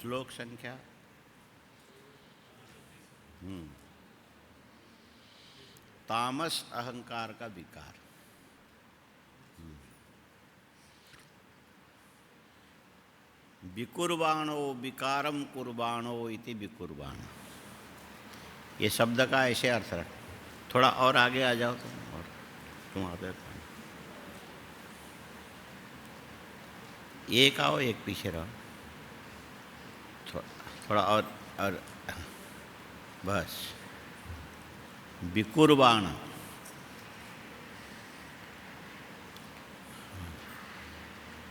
श्लोक संख्या तामस अहंकार का विकार। विकुर्वाणो विकारम कुर्वाणो इति विकुर्वाण, ये शब्द का ऐसे अर्थ रख। थोड़ा और आगे आ जाओ तुम, और तुम आगे एक आओ, एक पीछे रहो, थोड़ा और बस। विकुर्वाण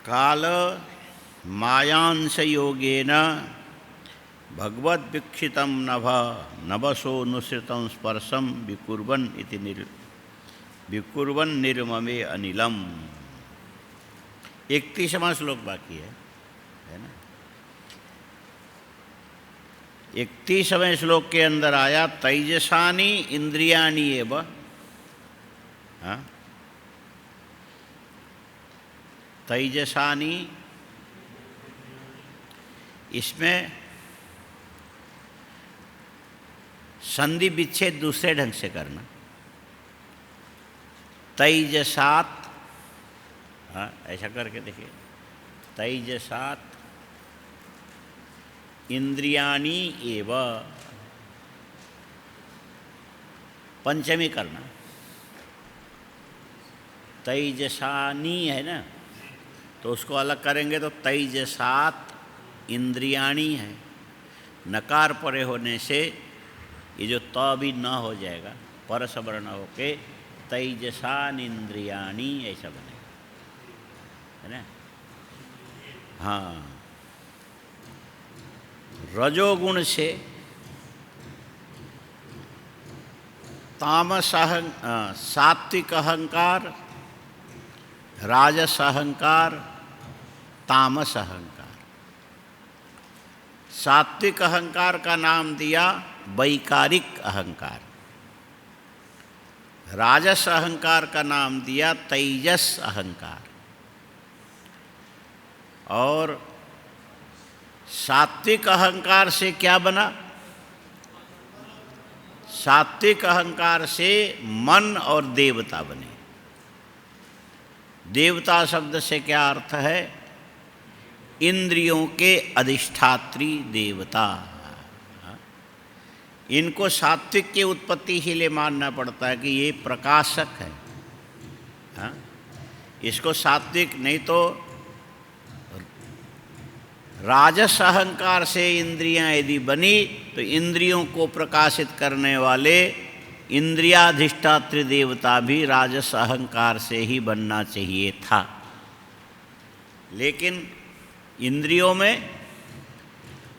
काल मायांश योगेन भगवद्वीक्षितं नभ नभसो नुसृतं स्पर्शम विकुर्वन् इति विकुर्वन् निर्ममे अनिलम। 31वां श्लोक बाकी है ना। 31वें श्लोक के अंदर आया तैजसानि इंद्रियाणि एव। तैजसानि, इसमें संधि विच्छेद दूसरे ढंग से करना। तैजसात, ऐसा करके देखिए, तैजसात इंद्रियाणि एव, पंचमी करना। तैजसानि है ना, तो उसको अलग करेंगे तो तैजसात इंद्रियाणि है। नकार परे होने से ये जो त भी न हो जाएगा, परस वर्ण होके तैजसान इंद्रियाणि ऐसा बनेगा, है ना। हाँ, रजोगुण से सात्विक अहंकार, राजस अहंकार, तामस अहंकार। सात्विक अहंकार का नाम दिया वैकारिक अहंकार, राजस अहंकार का नाम दिया तेजस अहंकार, और सात्विक अहंकार से क्या बना? सात्विक अहंकार से मन और देवता बने। देवता शब्द से क्या अर्थ है? इंद्रियों के अधिष्ठात्री देवता। इनको सात्विक की उत्पत्ति के लिए मानना पड़ता है कि ये प्रकाशक है। इसको सात्विक नहीं तो राजस अहंकार से इंद्रियां यदि बनी तो इंद्रियों को प्रकाशित करने वाले इंद्रियाधिष्ठात्री देवता भी राजस अहंकार से ही बनना चाहिए था। लेकिन इंद्रियों में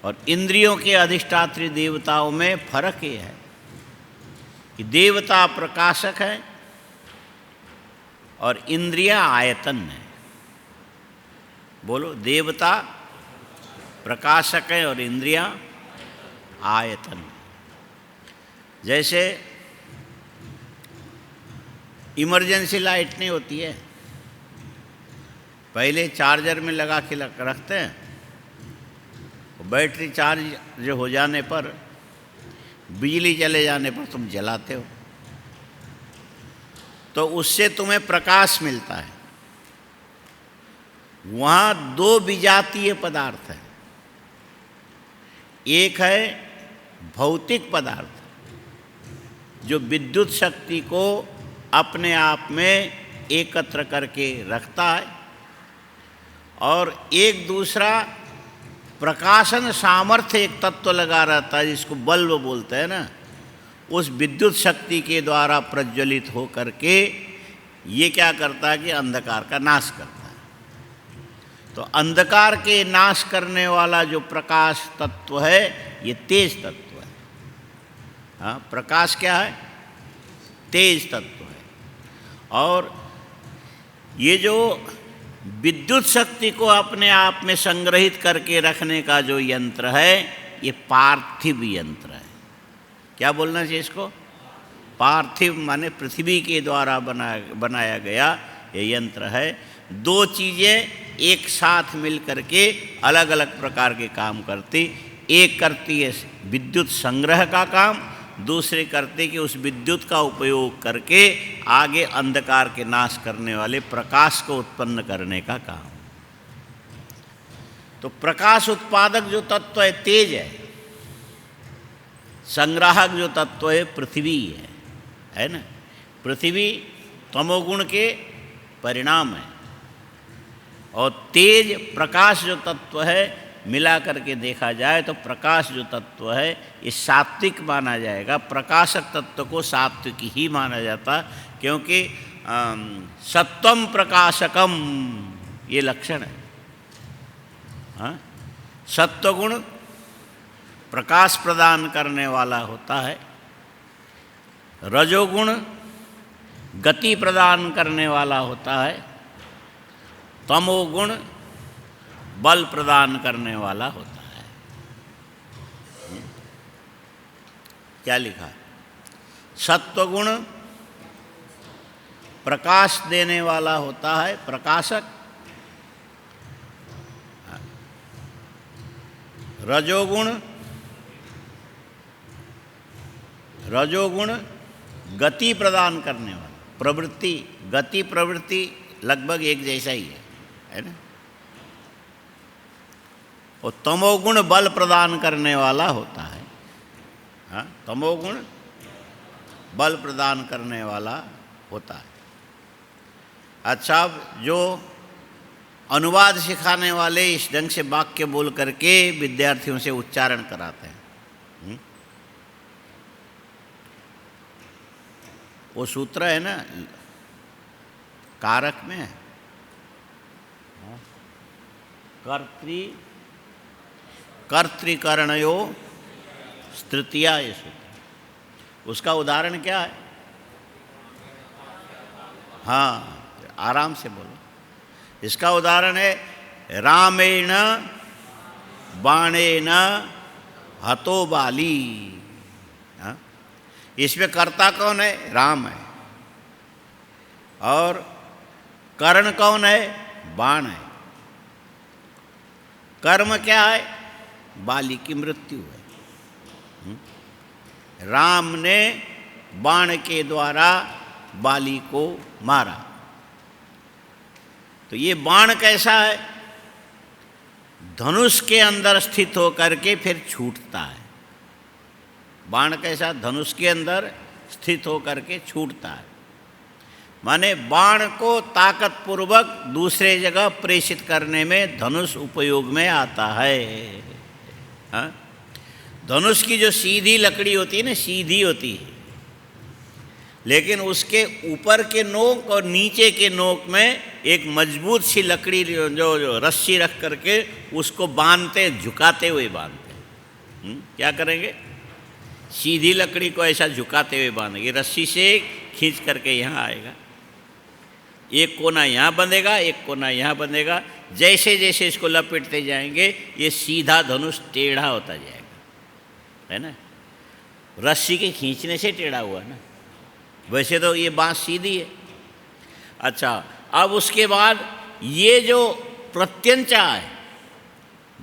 और इंद्रियों के अधिष्ठात्री देवताओं में फर्क ये है कि देवता प्रकाशक है और इंद्रिया आयतन है। बोलो, देवता प्रकाशक है और इंद्रियां आयतन। जैसे इमरजेंसी लाइट नहीं होती है, पहले चार्जर में लगा के रखते हैं, बैटरी चार्ज हो जाने पर, बिजली चले जाने पर तुम जलाते हो, तो उससे तुम्हें प्रकाश मिलता है। वहाँ दो विजातीय पदार्थ है। एक है भौतिक पदार्थ जो विद्युत शक्ति को अपने आप में एकत्र करके रखता है, और एक दूसरा प्रकाशन सामर्थ्य एक तत्व लगा रहता है जिसको बल्ब बोलते हैं ना। उस विद्युत शक्ति के द्वारा प्रज्वलित हो करके ये क्या करता है कि अंधकार का नाश करता है। तो अंधकार के नाश करने वाला जो प्रकाश तत्व है ये तेज तत्व है। हाँ, प्रकाश क्या है? तेज तत्व है। और ये जो विद्युत शक्ति को अपने आप में संग्रहित करके रखने का जो यंत्र है ये पार्थिव यंत्र है। क्या बोलना चाहिए इसको? पार्थिव माने पृथ्वी के द्वारा बनाया गया ये यंत्र है। दो चीज़ें एक साथ मिल करके अलग अलग प्रकार के काम करती। एक करती है विद्युत संग्रह का काम, दूसरे करते कि उस विद्युत का उपयोग करके आगे अंधकार के नाश करने वाले प्रकाश को उत्पन्न करने का काम। तो प्रकाश उत्पादक जो तत्व है तेज है, संग्राहक जो तत्व है पृथ्वी है ना। पृथ्वी तमोगुण के परिणाम है, और तेज प्रकाश जो तत्व है मिला करके देखा जाए तो प्रकाश जो तत्व है ये सात्विक माना जाएगा। प्रकाशक तत्व को सात्विक ही माना जाता, क्योंकि सत्वम प्रकाशकम ये लक्षण है। हाँ? सत्वगुण प्रकाश प्रदान करने वाला होता है, रजोगुण गति प्रदान करने वाला होता है, तमोगुण बल प्रदान करने वाला होता है। क्या लिखा? सत्वगुण प्रकाश देने वाला होता है, प्रकाशक। रजोगुण गति प्रदान करने वाला, प्रवृत्ति, गति प्रवृत्ति लगभग एक जैसा ही है ना। और तमोगुण बल प्रदान करने वाला होता है। हाँ, तमोगुण बल प्रदान करने वाला होता है। अच्छा, जो अनुवाद सिखाने वाले इस ढंग से वाक्य बोल करके विद्यार्थियों से उच्चारण कराते हैं। वो सूत्र है ना, कारक में कर्तृकरणयो तृतीया, ये सूत्र। उसका उदाहरण क्या है? हाँ, आराम से बोलो। इसका उदाहरण है रामेण बाणेन हतो बाली। हाँ? इसमें कर्ता कौन है? राम है। और कर्ण कौन है? बाण है। कर्म क्या है? बाली की मृत्यु है। राम ने बाण के द्वारा बाली को मारा। तो ये बाण कैसा है? धनुष के अंदर स्थित होकर के फिर छूटता है। बाण कैसा? धनुष के अंदर स्थित होकर के छूटता है। माने बाण को ताकतपूर्वक दूसरे जगह प्रेषित करने में धनुष उपयोग में आता है। हाँ? धनुष की जो सीधी लकड़ी होती है ना, सीधी होती है, लेकिन उसके ऊपर के नोक और नीचे के नोक में एक मजबूत सी लकड़ी जो रस्सी रख करके उसको बांधते, झुकाते हुए बांधते। क्या करेंगे? सीधी लकड़ी को ऐसा झुकाते हुए बांधेंगे, रस्सी से खींच करके यहाँ आएगा, एक कोना यहाँ बंधेगा, एक कोना यहाँ बंधेगा। जैसे जैसे इसको लपेटते जाएंगे ये सीधा धनुष टेढ़ा होता जाएगा, है ना। रस्सी के खींचने से टेढ़ा हुआ ना, वैसे तो ये बाँस सीधी है। अच्छा, अब उसके बाद ये जो प्रत्यंचा है,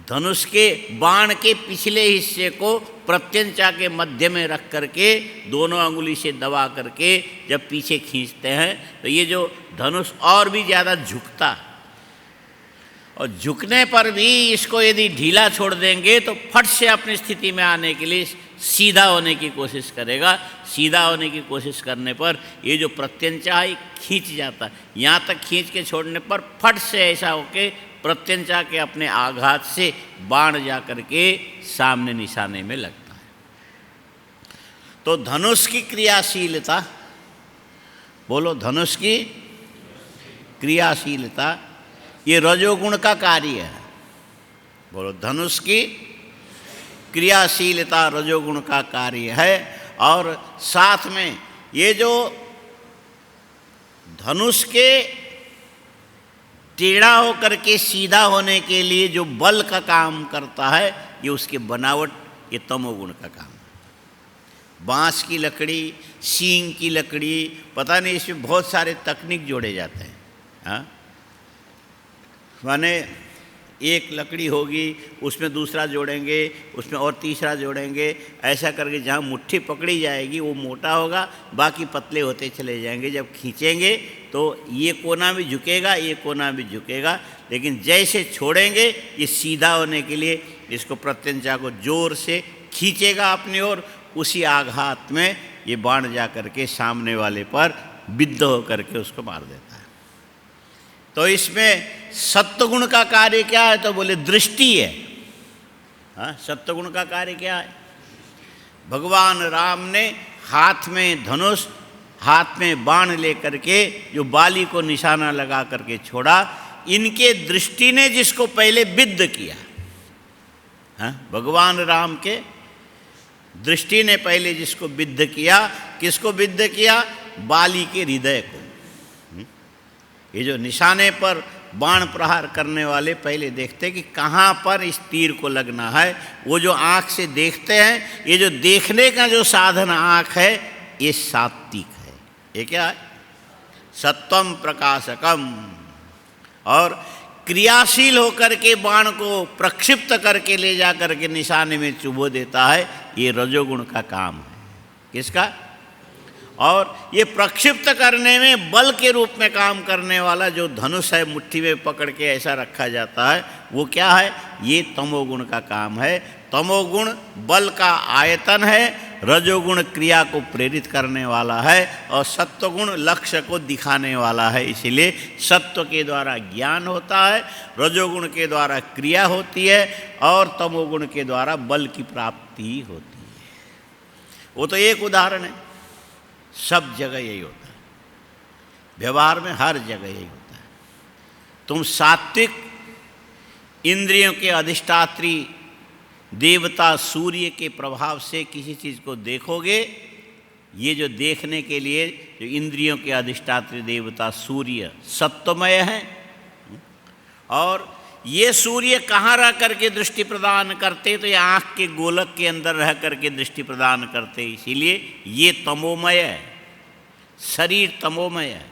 धनुष के बाण के पिछले हिस्से को प्रत्यंचा के मध्य में रख करके दोनों अंगुली से दबा करके जब पीछे खींचते हैं तो ये जो धनुष और भी ज़्यादा झुकता है, और झुकने पर भी इसको यदि ढीला छोड़ देंगे तो फट से अपनी स्थिति में आने के लिए सीधा होने की कोशिश करेगा। सीधा होने की कोशिश करने पर ये जो प्रत्यंचा है खींच जाता है, यहाँ तक खींच के छोड़ने पर फट से ऐसा होके प्रत्यंचा के अपने आघात से बाण जा करके सामने निशाने में लगता है। तो धनुष की क्रियाशीलता, बोलो, धनुष की क्रियाशीलता ये रजोगुण का कार्य है। बोलो, धनुष की क्रियाशीलता रजोगुण का कार्य है। और साथ में ये जो धनुष के टेढ़ा होकर के सीधा होने के लिए जो बल का काम करता है, ये उसकी बनावट, ये तमोगुण का काम है। बांस की लकड़ी, सींग की लकड़ी, पता नहीं इसमें बहुत सारे तकनीक जोड़े जाते हैं। हाँ, माने एक लकड़ी होगी, उसमें दूसरा जोड़ेंगे, उसमें और तीसरा जोड़ेंगे, ऐसा करके जहाँ मुट्ठी पकड़ी जाएगी वो मोटा होगा, बाकी पतले होते चले जाएंगे। जब खींचेंगे तो ये कोना भी झुकेगा, ये कोना भी झुकेगा, लेकिन जैसे छोड़ेंगे ये सीधा होने के लिए इसको प्रत्यंचा को जोर से खींचेगा अपनी ओर, उसी आघात में ये बाण जा करके सामने वाले पर बिद्ध होकर के उसको मार देता है। तो इसमें सत्वगुण का कार्य क्या है? तो बोले दृष्टि है। हाँ, सत्वगुण का कार्य क्या है? भगवान राम ने हाथ में धनुष, हाथ में बाण लेकर के जो बाली को निशाना लगा करके छोड़ा, इनके दृष्टि ने जिसको पहले बिद्ध किया। हाँ, भगवान राम के दृष्टि ने पहले जिसको बिद्ध किया, किसको बिद्ध किया? बाली के हृदय को। ये जो निशाने पर बाण प्रहार करने वाले पहले देखते कि कहाँ पर इस तीर को लगना है, वो जो आँख से देखते हैं, ये जो देखने का जो साधन आँख है, ये सात्विक है। ये क्या है? सत्वम प्रकाशकम। और क्रियाशील होकर के बाण को प्रक्षिप्त करके ले जा करके निशाने में चुभो देता है, ये रजोगुण का काम है। किसका? और ये प्रक्षिप्त करने में बल के रूप में काम करने वाला जो धनुष है, मुट्ठी में पकड़ के ऐसा रखा जाता है, वो क्या है? ये तमोगुण का काम है। तमोगुण बल का आयतन है, रजोगुण क्रिया को प्रेरित करने वाला है, और सत्वगुण लक्ष्य को दिखाने वाला है। इसीलिए सत्व के द्वारा ज्ञान होता है, रजोगुण के द्वारा क्रिया होती है, और तमोगुण के द्वारा बल की प्राप्ति होती है। वो तो एक उदाहरण है, सब जगह यही होता है, व्यवहार में हर जगह यही होता है। तुम सात्विक इंद्रियों के अधिष्ठात्री देवता सूर्य के प्रभाव से किसी चीज़ को देखोगे, ये जो देखने के लिए जो इंद्रियों के अधिष्ठात्री देवता सूर्य सत्वमय है, और ये सूर्य कहाँ रह करके दृष्टि प्रदान करते? तो ये आँख के गोलक के अंदर रह करके दृष्टि प्रदान करते, इसीलिए ये तमोमय है, शरीर तमोमय है।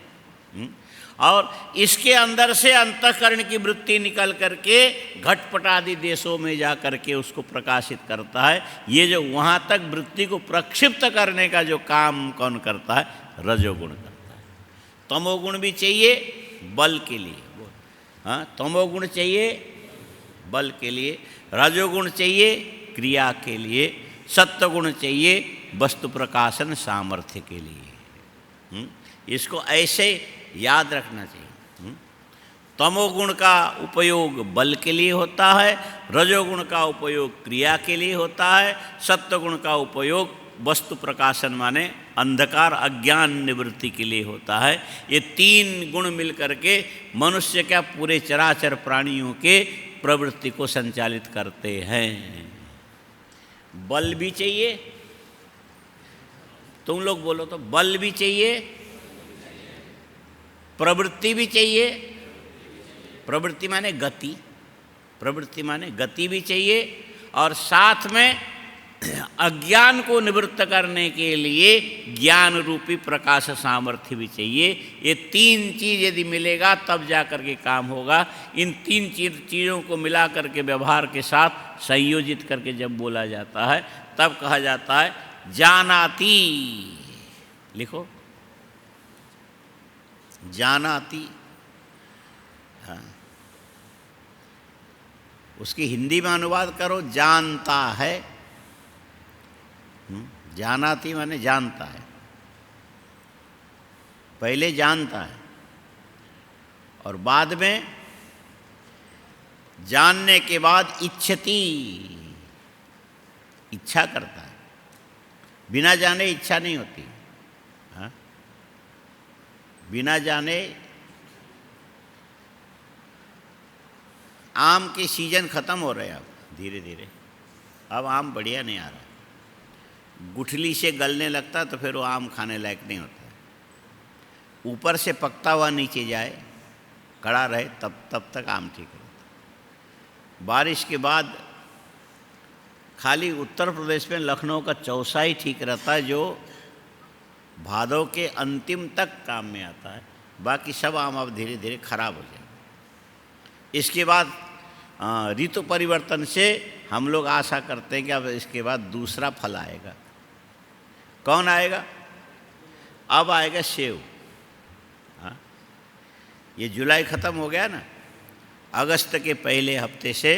और इसके अंदर से अंतःकरण की वृत्ति निकल करके घटपट आदि देशों में जा करके उसको प्रकाशित करता है। ये जो वहाँ तक वृत्ति को प्रक्षिप्त करने का जो काम कौन करता है? रजोगुण करता है। तमोगुण भी चाहिए बल के लिए, हाँ, तमोगुण चाहिए बल के लिए, रजोगुण चाहिए क्रिया के लिए, सत्वगुण चाहिए वस्तु प्रकाशन सामर्थ्य के लिए। इसको ऐसे याद रखना चाहिए। तमोगुण का उपयोग बल के लिए होता है, रजोगुण का उपयोग क्रिया के लिए होता है, सत्वगुण का उपयोग वस्तु प्रकाशन माने अंधकार अज्ञान निवृत्ति के लिए होता है। ये तीन गुण मिलकर के मनुष्य क्या पूरे चराचर प्राणियों के प्रवृत्ति को संचालित करते हैं। बल भी चाहिए, तुम लोग बोलो तो बल भी चाहिए, प्रवृत्ति भी चाहिए। प्रवृत्ति माने गति, प्रवृत्ति माने गति भी चाहिए, और साथ में अज्ञान को निवृत्त करने के लिए ज्ञान रूपी प्रकाश सामर्थ्य भी चाहिए। ये तीन चीज़ यदि मिलेगा तब जा कर के काम होगा। इन तीन चीज़ों को मिला करके व्यवहार के साथ संयोजित करके जब बोला जाता है तब कहा जाता है जानाति। लिखो जानाति। हाँ, उसकी हिंदी में अनुवाद करो जानता है। जानाति माने जानता है, पहले जानता है और बाद में जानने के बाद इच्छति, इच्छा करता है। बिना जाने इच्छा नहीं होती। हाँ? बिना जाने आम के सीजन ख़त्म हो रहे हैं अब धीरे धीरे, अब आम बढ़िया नहीं आ रहा। गुठली से गलने लगता तो फिर वो आम खाने लायक नहीं होता। ऊपर से पकता हुआ नीचे जाए, कड़ा रहे, तब तक आम ठीक रहता। बारिश के बाद खाली उत्तर प्रदेश में लखनऊ का चौसा ही ठीक रहता है जो भादों के अंतिम तक काम में आता है। बाकी सब आम अब धीरे धीरे खराब हो जाए। इसके बाद ऋतु परिवर्तन से हम लोग आशा करते हैं कि अब इसके बाद दूसरा फल आएगा। कौन आएगा? अब आएगा सेब। हाँ, ये जुलाई ख़त्म हो गया ना, अगस्त के पहले हफ्ते से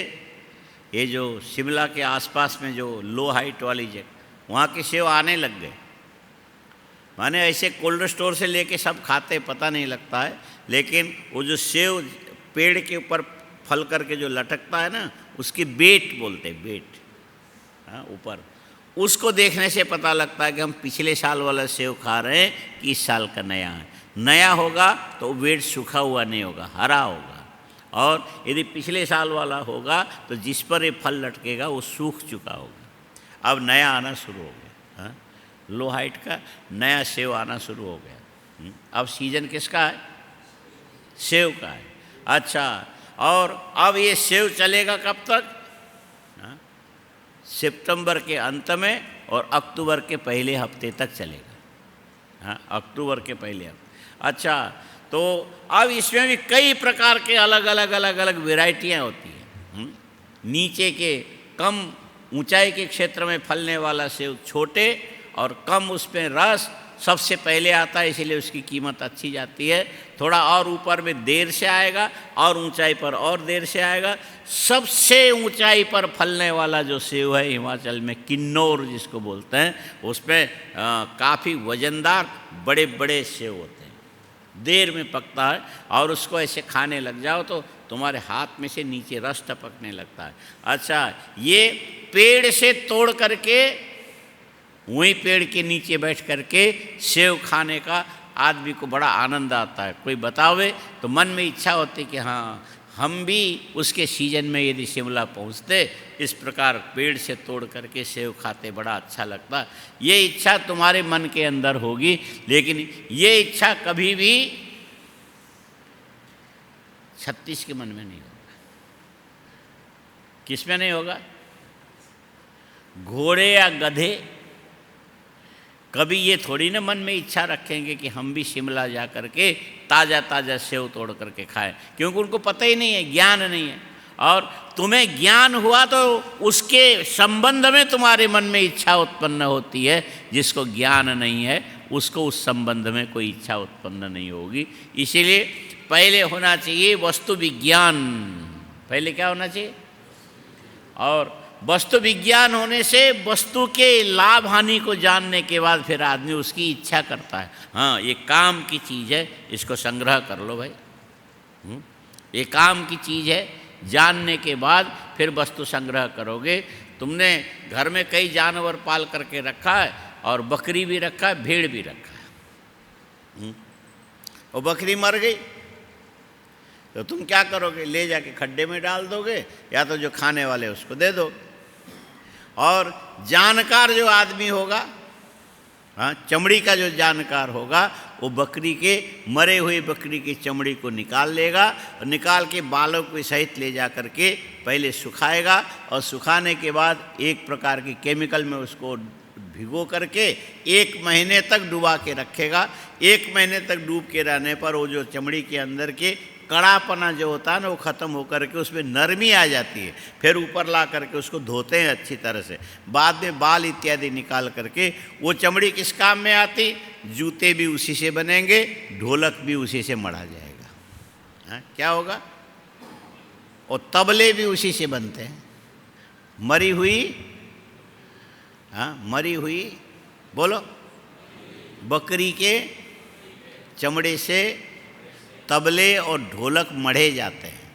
ये जो शिमला के आसपास में जो लो हाइट वाली जगह, वहाँ के सेब आने लग गए। माने ऐसे कोल्ड स्टोर से लेके सब खाते, पता नहीं लगता है, लेकिन वो जो सेब पेड़ के ऊपर फल करके जो लटकता है ना, उसकी बेट बोलते हैं, बेट। हाँ, ऊपर उसको देखने से पता लगता है कि हम पिछले साल वाला सेब खा रहे हैं कि इस साल का नया है। नया होगा तो बेट सूखा हुआ नहीं होगा, हरा होगा, और यदि पिछले साल वाला होगा तो जिस पर ये फल लटकेगा वो सूख चुका होगा। अब नया आना शुरू हो गया। हाँ, लो हाइट का नया सेब आना शुरू हो गया। अब सीजन किसका है? सेब का है। अच्छा, और अब ये सेब चलेगा कब तक? हाँ, सितंबर के अंत में और अक्टूबर के पहले हफ्ते तक चलेगा। हाँ, अक्टूबर के पहले हफ्ते। अच्छा, तो अब इसमें भी कई प्रकार के अलग अलग वैरायटियाँ होती हैं। नीचे के कम ऊंचाई के क्षेत्र में फलने वाला सेब छोटे और कम उसमें रस सबसे पहले आता है, इसीलिए उसकी कीमत अच्छी जाती है। थोड़ा और ऊपर में देर से आएगा और ऊंचाई पर और देर से आएगा। सबसे ऊंचाई पर फलने वाला जो सेब है हिमाचल में, किन्नौर जिसको बोलते हैं, उसमें काफ़ी वजनदार बड़े बड़े सेब होते हैं, देर में पकता है, और उसको ऐसे खाने लग जाओ तो तुम्हारे हाथ में से नीचे रस टपकने लगता है। अच्छा, ये पेड़ से तोड़ करके वहीं पेड़ के नीचे बैठ करके सेब खाने का आदमी को बड़ा आनंद आता है। कोई बतावे तो मन में इच्छा होती कि हाँ, हम भी उसके सीजन में यदि शिमला पहुँचते, इस प्रकार पेड़ से तोड़ करके सेब खाते, बड़ा अच्छा लगता। ये इच्छा तुम्हारे मन के अंदर होगी, लेकिन ये इच्छा कभी भी 36 के मन में नहीं होगा। किस में नहीं होगा? घोड़े या गधे कभी ये थोड़ी ना मन में इच्छा रखेंगे कि हम भी शिमला जा कर के ताज़ा ताज़ा सेब तोड़ करके खाएं, क्योंकि उनको पता ही नहीं है, ज्ञान नहीं है। और तुम्हें ज्ञान हुआ तो उसके संबंध में तुम्हारे मन में इच्छा उत्पन्न होती है। जिसको ज्ञान नहीं है उसको उस संबंध में कोई इच्छा उत्पन्न नहीं होगी। इसीलिए पहले होना चाहिए वस्तु विज्ञान। पहले क्या होना चाहिए? और वस्तु विज्ञान होने से वस्तु के लाभ हानि को जानने के बाद फिर आदमी उसकी इच्छा करता है। हाँ, ये काम की चीज़ है, इसको संग्रह कर लो भाई। ये काम की चीज़ है, जानने के बाद फिर वस्तु संग्रह करोगे। तुमने घर में कई जानवर पाल करके रखा है, और बकरी भी रखा है, भेड़ भी रखा है, और बकरी मर गई तो तुम क्या करोगे? ले जाके खड्डे में डाल दोगे, या तो जो खाने वाले उसको दे दो। और जानकार जो आदमी होगा, हाँ, चमड़ी का जो जानकार होगा, वो बकरी के, मरे हुए बकरी की चमड़ी को निकाल लेगा, और निकाल के बालों को सहित ले जा कर के पहले सुखाएगा, और सुखाने के बाद एक प्रकार की केमिकल में उसको भिगो करके 1 महीने तक डुबा के रखेगा। 1 महीने तक डूब के रहने पर वो जो चमड़ी के अंदर के कड़ापना जो होता है ना, वो ख़त्म होकर के उसमें नरमी आ जाती है। फिर ऊपर ला करके उसको धोते हैं अच्छी तरह से। बाद में बाल इत्यादि निकाल करके वो चमड़ी किस काम में आती? जूते भी उसी से बनेंगे, ढोलक भी उसी से मढ़ा जाएगा। हाँ, क्या होगा? और तबले भी उसी से बनते हैं। मरी हुई, हाँ, मरी हुई बोलो, बकरी के चमड़े से तबले और ढोलक मढ़े जाते हैं,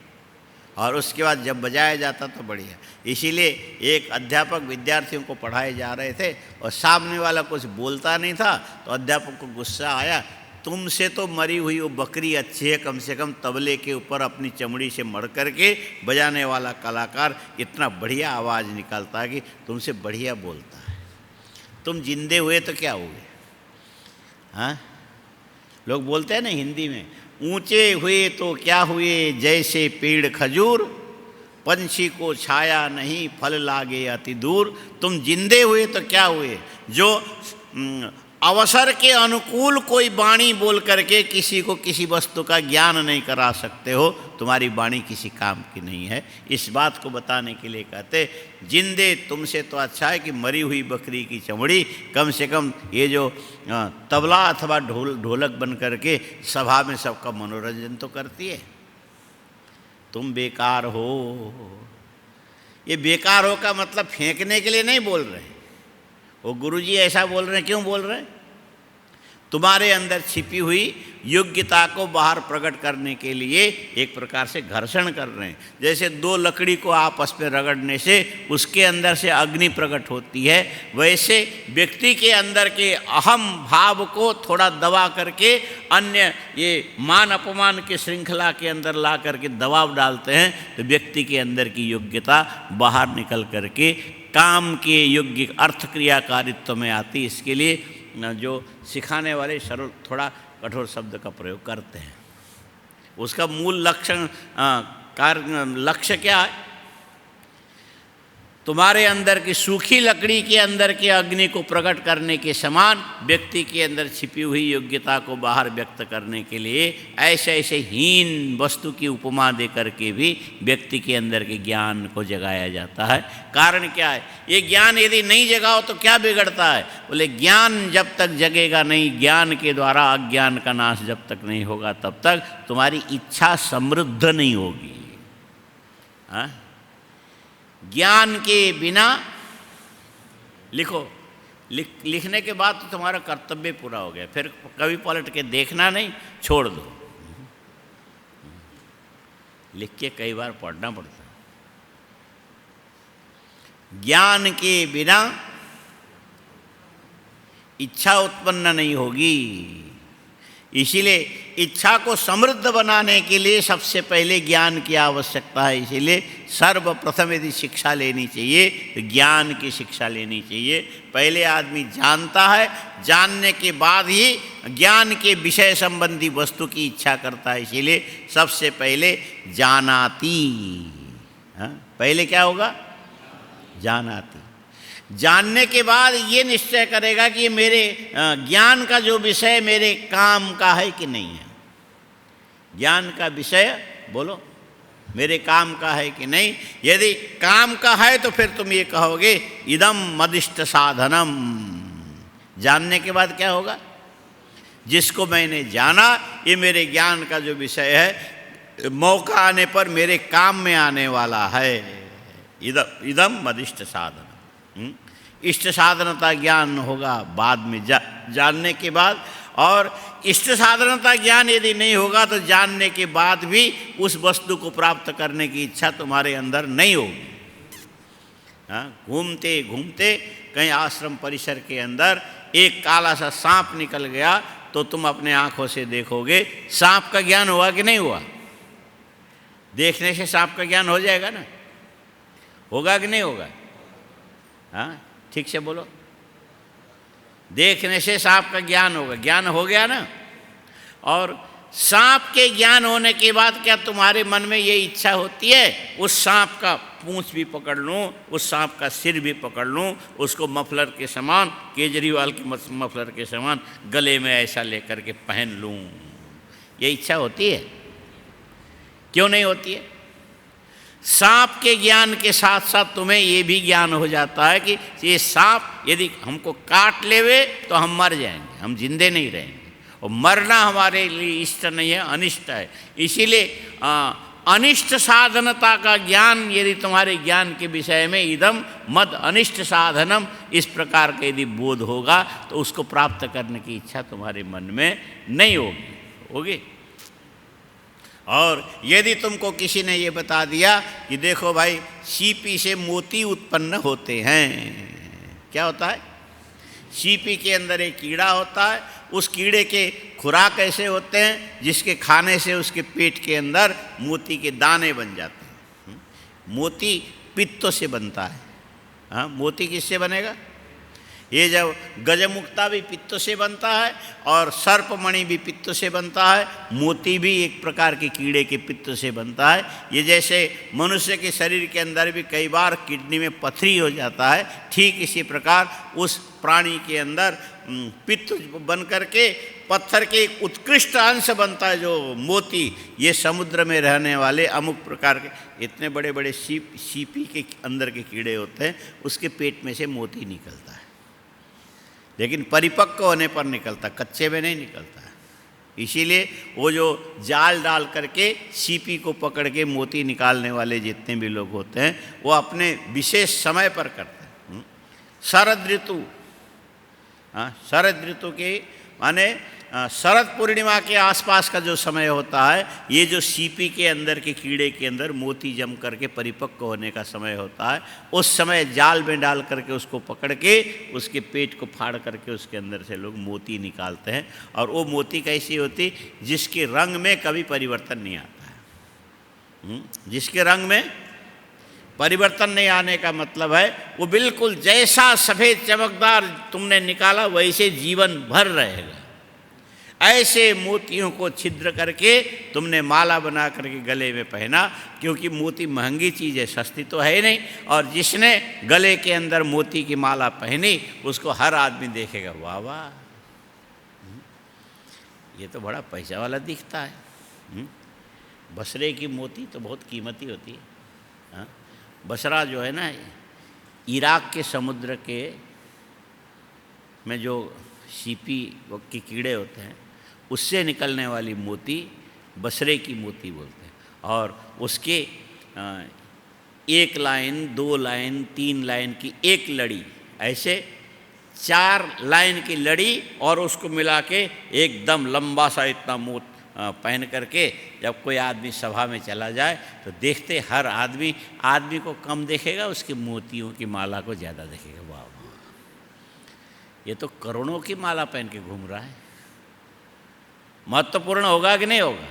और उसके बाद जब बजाया जाता तो बढ़िया। इसीलिए एक अध्यापक विद्यार्थियों को पढ़ाए जा रहे थे, और सामने वाला कुछ बोलता नहीं था, तो अध्यापक को गुस्सा आया, तुमसे तो मरी हुई वो बकरी अच्छी है, कम से कम तबले के ऊपर अपनी चमड़ी से मढ़ करके बजाने वाला कलाकार इतना बढ़िया आवाज़ निकालता है कि तुमसे बढ़िया बोलता है। तुम जिंदे हुए तो क्या हुए? हाँ, लोग बोलते हैं ना हिंदी में, ऊंचे हुए तो क्या हुए जैसे पेड़ खजूर, पंछी को छाया नहीं फल लागे अति दूर। तुम जिंदे हुए तो क्या हुए? जो अवसर के अनुकूल कोई वाणी बोल करके किसी को किसी वस्तु का ज्ञान नहीं करा सकते हो, तुम्हारी वाणी किसी काम की नहीं है। इस बात को बताने के लिए कहते, जिंदे तुमसे तो अच्छा है कि मरी हुई बकरी की चमड़ी, कम से कम ये जो तबला अथवा ढोलक बन करके सभा में सबका मनोरंजन तो करती है। तुम बेकार हो। ये बेकार हो का मतलब फेंकने के लिए नहीं बोल रहे, वो गुरुजी ऐसा बोल रहे हैं। क्यों बोल रहे हैं? तुम्हारे अंदर छिपी हुई योग्यता को बाहर प्रकट करने के लिए एक प्रकार से घर्षण कर रहे हैं। जैसे दो लकड़ी को आपस में रगड़ने से उसके अंदर से अग्नि प्रकट होती है, वैसे व्यक्ति के अंदर के अहम भाव को थोड़ा दबा करके अन्य ये मान अपमान की श्रृंखला के अंदर ला करके दबाव डालते हैं, तो व्यक्ति के अंदर की योग्यता बाहर निकल करके काम के योग्य अर्थ क्रियाकारित्व में आती। इसके लिए जो सिखाने वाले सरल थोड़ा कठोर शब्द का प्रयोग करते हैं। उसका मूल लक्ष्य क्या है? तुम्हारे अंदर की सूखी लकड़ी के अंदर के अग्नि को प्रकट करने के समान व्यक्ति के अंदर छिपी हुई योग्यता को बाहर व्यक्त करने के लिए ऐसे ऐसे हीन वस्तु की उपमा दे करके भी व्यक्ति के अंदर के ज्ञान को जगाया जाता है। कारण क्या है? ये ज्ञान यदि नहीं जगाओ तो क्या बिगड़ता है? बोले ज्ञान जब तक जगेगा नहीं, ज्ञान के द्वारा अज्ञान का नाश जब तक नहीं होगा, तब तक तुम्हारी इच्छा समृद्ध नहीं होगी। हाँ, ज्ञान के बिना लिखो, लिखने के बाद तो तुम्हारा कर्तव्य पूरा हो गया, फिर कभी पलट के देखना नहीं, छोड़ दो। लिख के कई बार पढ़ना पड़ता है। ज्ञान के बिना इच्छा उत्पन्न नहीं होगी। इसीलिए इच्छा को समृद्ध बनाने के लिए सबसे पहले ज्ञान की आवश्यकता है। इसीलिए सर्वप्रथम यदि शिक्षा लेनी चाहिए तो ज्ञान की शिक्षा लेनी चाहिए। पहले आदमी जानता है, जानने के बाद ही ज्ञान के विषय संबंधी वस्तु की इच्छा करता है। इसीलिए सबसे पहले जानाति। पहले क्या होगा? जानाति। जानने के बाद ये निश्चय करेगा कि ये मेरे ज्ञान का जो विषय मेरे काम का है कि नहीं है। ज्ञान का विषय बोलो मेरे काम का है कि नहीं। यदि काम का है तो फिर तुम ये कहोगे इदम मदिष्ट साधनम। जानने के बाद क्या होगा? जिसको मैंने जाना ये मेरे ज्ञान का जो विषय है, मौका आने पर मेरे काम में आने वाला है। इदम मदिष्ट साधन। इष्ट साधनता ज्ञान होगा बाद में, जानने के बाद। और इष्ट साधनता ज्ञान यदि नहीं होगा तो जानने के बाद भी उस वस्तु को प्राप्त करने की इच्छा तुम्हारे अंदर नहीं होगी। घूमते घूमते कहीं आश्रम परिसर के अंदर एक काला सा सांप निकल गया तो तुम अपने आंखों से देखोगे। सांप का ज्ञान हुआ कि नहीं हुआ? देखने से सांप का ज्ञान हो जाएगा ना? होगा कि नहीं होगा? हाँ, ठीक से बोलो। देखने से सांप का ज्ञान होगा। ज्ञान हो गया ना? और सांप के ज्ञान होने के बाद क्या तुम्हारे मन में ये इच्छा होती है उस सांप का पूंछ भी पकड़ लूँ, उस सांप का सिर भी पकड़ लूँ, उसको मफलर के समान, केजरीवाल के मफलर के समान गले में ऐसा लेकर के पहन लूँ? ये इच्छा होती है? क्यों नहीं होती है? सांप के ज्ञान के साथ साथ तुम्हें ये भी ज्ञान हो जाता है कि ये सांप यदि हमको काट लेवे तो हम मर जाएंगे, हम जिंदे नहीं रहेंगे। और मरना हमारे लिए इष्ट नहीं है, अनिष्ट है। इसीलिए अनिष्ट साधनता का ज्ञान यदि तुम्हारे ज्ञान के विषय में इदम मद अनिष्ट साधनम इस प्रकार का यदि बोध होगा तो उसको प्राप्त करने की इच्छा तुम्हारे मन में नहीं होगी। और यदि तुमको किसी ने ये बता दिया कि देखो भाई सीपी से मोती उत्पन्न होते हैं, क्या होता है? सीपी के अंदर एक कीड़ा होता है, उस कीड़े के खुराक ऐसे होते हैं जिसके खाने से उसके पेट के अंदर मोती के दाने बन जाते हैं। मोती पित्त से बनता है। हाँ, मोती किससे बनेगा? ये जब गजमुक्ता भी पित्त से बनता है और सर्पमणि भी पित्त से बनता है, मोती भी एक प्रकार के कीड़े के पित्त से बनता है। ये जैसे मनुष्य के शरीर के अंदर भी कई बार किडनी में पथरी हो जाता है, ठीक इसी प्रकार उस प्राणी के अंदर पित्त बन करके पत्थर के एक उत्कृष्ट अंश बनता है जो मोती। ये समुद्र में रहने वाले अमुक प्रकार के इतने बड़े बड़े सीपी के अंदर के कीड़े होते हैं, उसके पेट में से मोती निकलता है, लेकिन परिपक्व होने पर निकलता, कच्चे में नहीं निकलता है। इसीलिए वो जो जाल डाल करके सीपी को पकड़ के मोती निकालने वाले जितने भी लोग होते हैं वो अपने विशेष समय पर करते हैं। शरद ऋतु, शरद ऋतु के माने शरद पूर्णिमा के आसपास का जो समय होता है, ये जो सीपी के अंदर के कीड़े के अंदर मोती जम करके परिपक्व होने का समय होता है, उस समय जाल में डाल करके उसको पकड़ के उसके पेट को फाड़ करके उसके अंदर से लोग मोती निकालते हैं। और वो मोती कैसी होती, जिसके रंग में कभी परिवर्तन नहीं आता है। जिसके रंग में परिवर्तन नहीं आने का मतलब है वो बिल्कुल जैसा सफ़ेद चमकदार तुमने निकाला वैसे जीवन भर रहेगा। ऐसे मोतियों को छिद्र करके तुमने माला बना करके गले में पहना, क्योंकि मोती महंगी चीज़ है, सस्ती तो है नहीं। और जिसने गले के अंदर मोती की माला पहनी उसको हर आदमी देखेगा, वाह वाह ये तो बड़ा पैसा वाला दिखता है। बसरे की मोती तो बहुत कीमती होती है। बसरा जो है ना, इराक के समुद्र के में जो सीपी के कीड़े होते हैं उससे निकलने वाली मोती बसरे की मोती बोलते हैं। और उसके 1 लाइन 2 लाइन 3 लाइन की एक लड़ी, ऐसे 4 लाइन की लड़ी, और उसको मिला के एकदम लंबा सा इतना मोत पहन करके जब कोई आदमी सभा में चला जाए तो देखते हर आदमी को कम देखेगा, उसके मोतियों की माला को ज़्यादा देखेगा। वाह वाह, ये तो करोड़ों की माला पहन के घूम रहा है। महत्वपूर्ण होगा कि नहीं होगा?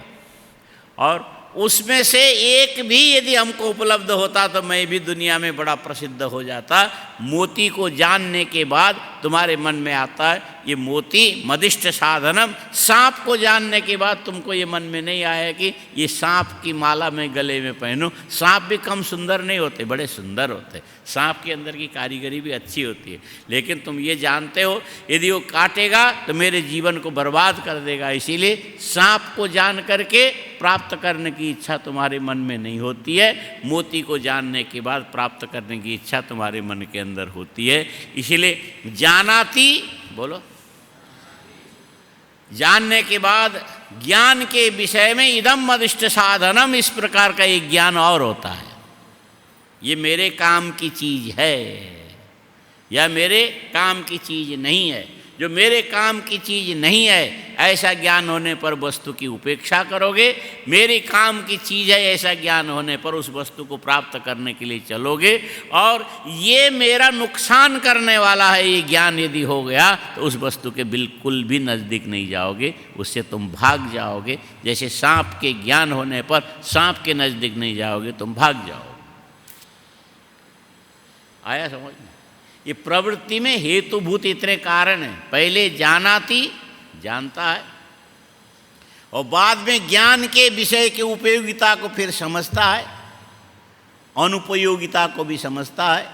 और उसमें से एक भी यदि हमको उपलब्ध होता तो मैं भी दुनिया में बड़ा प्रसिद्ध हो जाता। मोती को जानने के बाद तुम्हारे मन में आता है ये मोती मदिष्ट साधनम। सांप को जानने के बाद तुमको ये मन में नहीं आया कि ये सांप की माला मैं गले में पहनूं। सांप भी कम सुंदर नहीं होते, बड़े सुंदर होते। सांप के अंदर की कारीगरी भी अच्छी होती है, लेकिन तुम ये जानते हो यदि वो काटेगा तो मेरे जीवन को बर्बाद कर देगा। इसीलिए सांप को जान करके प्राप्त करने की इच्छा तुम्हारे मन में नहीं होती है, मोती को जानने के बाद प्राप्त करने की इच्छा तुम्हारे मन के अंदर होती है। इसीलिए जानाति, बोलो, जानने के बाद ज्ञान के विषय में इदम मदिष्ट साधनम, इस प्रकार का एक ज्ञान और होता है। ये मेरे काम की चीज है या मेरे काम की चीज नहीं है। जो मेरे काम की चीज नहीं है ऐसा ज्ञान होने पर वस्तु की उपेक्षा करोगे, मेरे काम की चीज है ऐसा ज्ञान होने पर उस वस्तु को प्राप्त करने के लिए चलोगे। और ये मेरा नुकसान करने वाला है ये ज्ञान यदि हो गया तो उस वस्तु के बिल्कुल भी नज़दीक नहीं जाओगे, उससे तुम भाग जाओगे। जैसे सांप के ज्ञान होने पर सांप के नज़दीक नहीं जाओगे, तुम भाग जाओगे। आया समझ में? ये प्रवृत्ति में हेतुभूत इतने कारण हैं। पहले जानाति, जानता है, और बाद में ज्ञान के विषय के उपयोगिता को फिर समझता है, अनुपयोगिता को भी समझता है,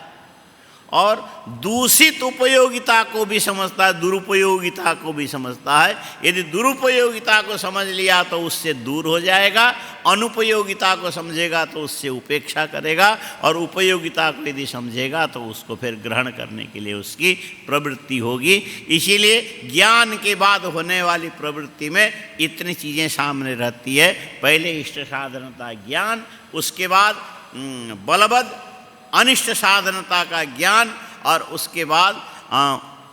और दूषित उपयोगिता को भी समझता है, दुरुपयोगिता को भी समझता है। यदि दुरुपयोगिता को समझ लिया तो उससे दूर हो जाएगा, अनुपयोगिता को समझेगा तो उससे उपेक्षा करेगा, और उपयोगिता को यदि समझेगा तो उसको फिर ग्रहण करने के लिए उसकी प्रवृत्ति होगी। इसीलिए ज्ञान के बाद होने वाली प्रवृत्ति में इतनी चीज़ें सामने रहती है। पहले इष्ट साधनता ज्ञान, उसके बाद बलवद अनिष्ट साधनता का ज्ञान, और उसके बाद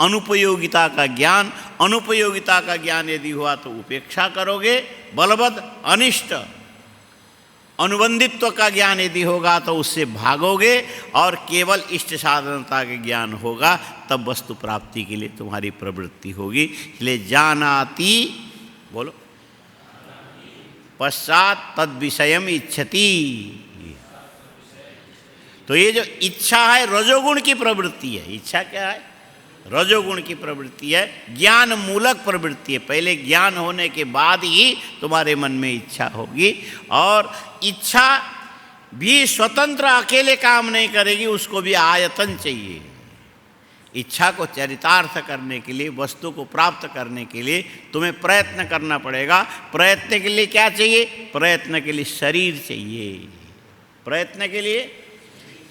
अनुपयोगिता का ज्ञान। अनुपयोगिता का ज्ञान यदि हुआ तो उपेक्षा करोगे, बलवद अनिष्ट अनुबंधित्व का ज्ञान यदि होगा तो उससे भागोगे, और केवल इष्ट साधनता का ज्ञान होगा तब वस्तु प्राप्ति के लिए तुम्हारी प्रवृत्ति होगी। इसलिए जानाति, बोलो, पश्चात तद विषयम इच्छति। तो ये जो इच्छा है रजोगुण की प्रवृत्ति है। इच्छा क्या है? रजोगुण की प्रवृत्ति है, ज्ञान मूलक प्रवृत्ति है। पहले ज्ञान होने के बाद ही तुम्हारे मन में इच्छा होगी, और इच्छा भी स्वतंत्र अकेले काम नहीं करेगी, उसको भी आयतन चाहिए। इच्छा को चरितार्थ करने के लिए, वस्तु को प्राप्त करने के लिए तुम्हें प्रयत्न करना पड़ेगा। प्रयत्न के लिए क्या चाहिए? प्रयत्न के लिए शरीर चाहिए, प्रयत्न के लिए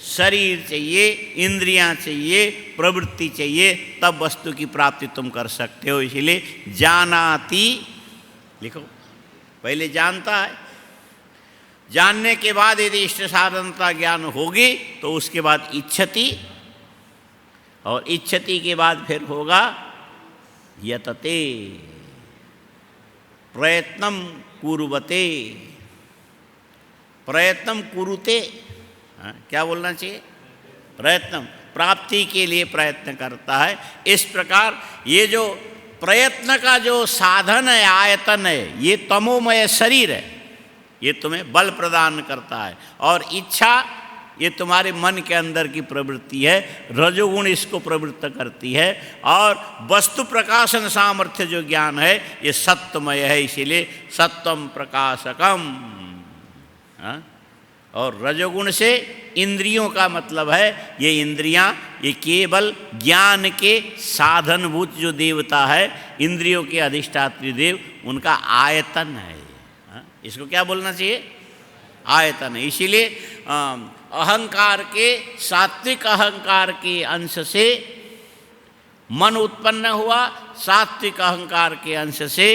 शरीर चाहिए, इंद्रियां चाहिए, प्रवृत्ति चाहिए, तब वस्तु की प्राप्ति तुम कर सकते हो। इसलिए जानाति लिखो, पहले जानता है, जानने के बाद यदि इष्ट साधनता ज्ञान होगी तो उसके बाद इच्छति, और इच्छति के बाद फिर होगा यतते, प्रयत्नम कुर्वते, प्रयत्नम कुरुते। क्या बोलना चाहिए? प्रयत्न, प्राप्ति के लिए प्रयत्न करता है। इस प्रकार ये जो प्रयत्न का जो साधन है, आयतन है, ये तमोमय शरीर है, ये तुम्हें बल प्रदान करता है। और इच्छा ये तुम्हारे मन के अंदर की प्रवृत्ति है, रजोगुण इसको प्रवृत्त करती है। और वस्तु प्रकाशन सामर्थ्य जो ज्ञान है ये सत्वमय है, इसीलिए सत्वम प्रकाशकम। और रजोगुण से इंद्रियों का मतलब है, ये इंद्रियां ये केवल ज्ञान के साधनभूत जो देवता है, इंद्रियों के अधिष्ठात्री देव, उनका आयतन है। इसको क्या बोलना चाहिए? आयतन है। इसीलिए अहंकार के, सात्विक अहंकार के अंश से मन उत्पन्न हुआ, सात्विक अहंकार के अंश से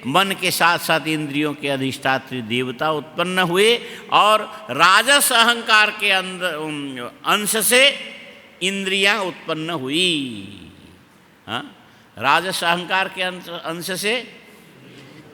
मन के साथ साथ इंद्रियों के अधिष्ठात्री देवता उत्पन्न हुए, और राजस अहंकार के अंश से इंद्रियां उत्पन्न हुई। राजस अहंकार के अंश से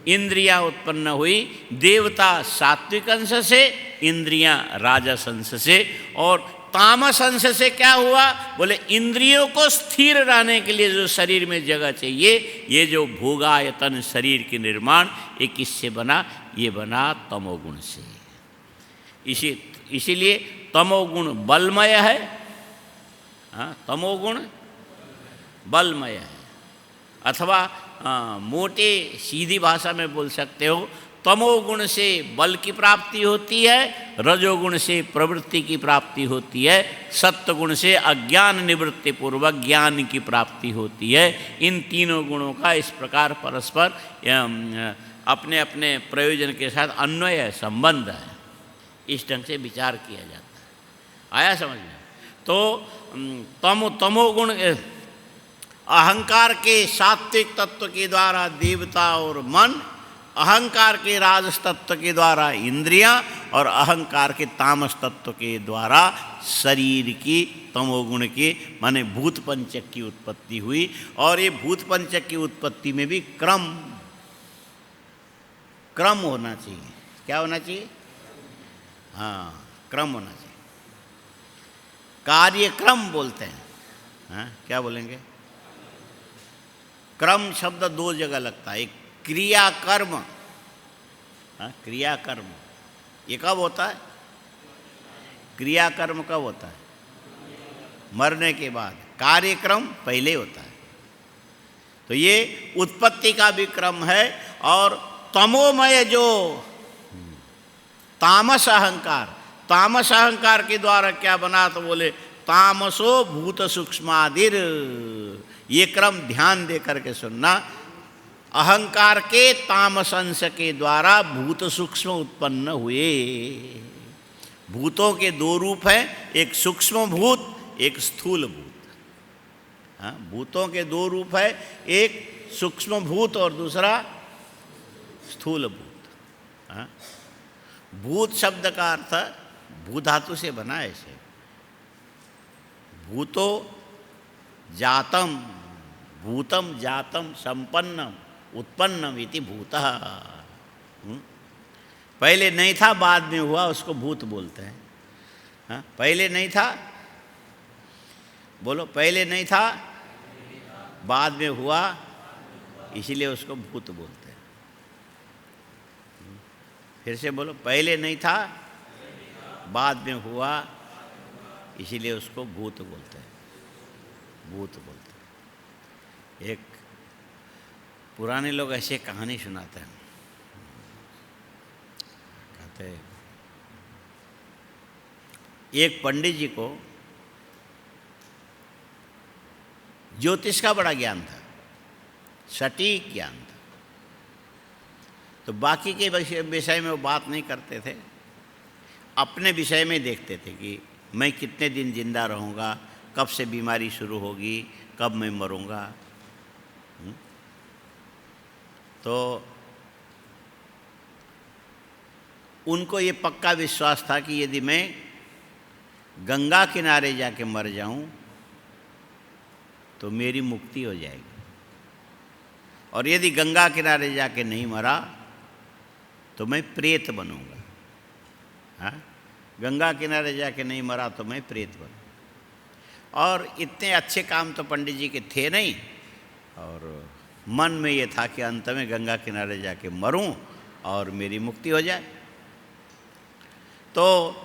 इंद्रियां उत्पन्न हुई, देवता सात्विक अंश से, इंद्रियां राजस अंश से। और तामस अंश से क्या हुआ? बोले इंद्रियों को स्थिर रहने के लिए जो शरीर में जगह चाहिए, ये जो भोगायतन शरीर के निर्माण, ये किससे बना? ये बना तमोगुण से। इसीलिए तमोगुण बलमय है। तमोगुण बलमय है, अथवा मोटे सीधी भाषा में बोल सकते हो, तमोगुण से बल की प्राप्ति होती है, रजोगुण से प्रवृत्ति की प्राप्ति होती है, सत्वगुण से अज्ञान निवृत्ति पूर्वक ज्ञान की प्राप्ति होती है। इन तीनों गुणों का इस प्रकार परस्पर अपने अपने प्रयोजन के साथ अन्वय संबंध है, इस ढंग से विचार किया जाता है। आया समझ में? तो तमोगुण अहंकार के सात्विक तत्व के द्वारा देवता और मन, अहंकार के राजस तत्व के द्वारा इंद्रियां, और अहंकार के तामस तत्व के द्वारा शरीर की, तमोगुण के माने भूत पंचक की उत्पत्ति हुई। और ये भूत पंचक की उत्पत्ति में भी क्रम होना चाहिए। क्या होना चाहिए? हाँ, क्रम होना चाहिए। कार्यक्रम बोलते हैं। क्या बोलेंगे? क्रम शब्द दो जगह लगता है, एक क्रिया कर्म। क्रिया कर्म ये कब होता है? क्रिया कर्म कब होता है? मरने के बाद। कार्यक्रम पहले होता है। तो ये उत्पत्ति का भी क्रम है। और तमोमय जो तामस अहंकार के द्वारा क्या बना? तो बोले तामसो भूत सूक्ष्मादिर। ये क्रम ध्यान दे करके सुनना। अहंकार के तामस अंश के द्वारा भूत सूक्ष्म उत्पन्न हुए। भूतों के दो रूप हैं, एक सूक्ष्म भूत, एक स्थूल भूत। भूतों के दो रूप है, एक सूक्ष्म भूत और दूसरा स्थूल भूत। भूत शब्द का अर्थ भू धातु से बना है। ऐसे भूतो जातम, भूतम जातम संपन्नम उत्पन्नम इति भूतः। पहले नहीं था, बाद में हुआ, उसको भूत बोलते हैं। पहले नहीं था, बोलो पहले नहीं था, बाद में हुआ, इसीलिए उसको भूत बोलते हैं। फिर से बोलो, पहले नहीं था, बाद में हुआ, इसीलिए उसको भूत बोलते हैं। भूत बोलते हैं। एक पुराने लोग ऐसे कहानी सुनाते हैं, कहते हैं एक पंडित जी को ज्योतिष का बड़ा ज्ञान था, सटीक ज्ञान था। तो बाकी के विषय में वो बात नहीं करते थे, अपने विषय में देखते थे कि मैं कितने दिन जिंदा रहूँगा, कब से बीमारी शुरू होगी, कब मैं मरूँगा। तो उनको ये पक्का विश्वास था कि यदि मैं गंगा किनारे जाके मर जाऊं तो मेरी मुक्ति हो जाएगी, और यदि गंगा किनारे जाके नहीं मरा तो मैं प्रेत बनूंगा। हाँ, गंगा किनारे जाके नहीं मरा तो मैं प्रेत बनूंगा। और इतने अच्छे काम तो पंडित जी के थे नहीं, और मन में ये था कि अंत में गंगा किनारे जाके मरूं और मेरी मुक्ति हो जाए। तो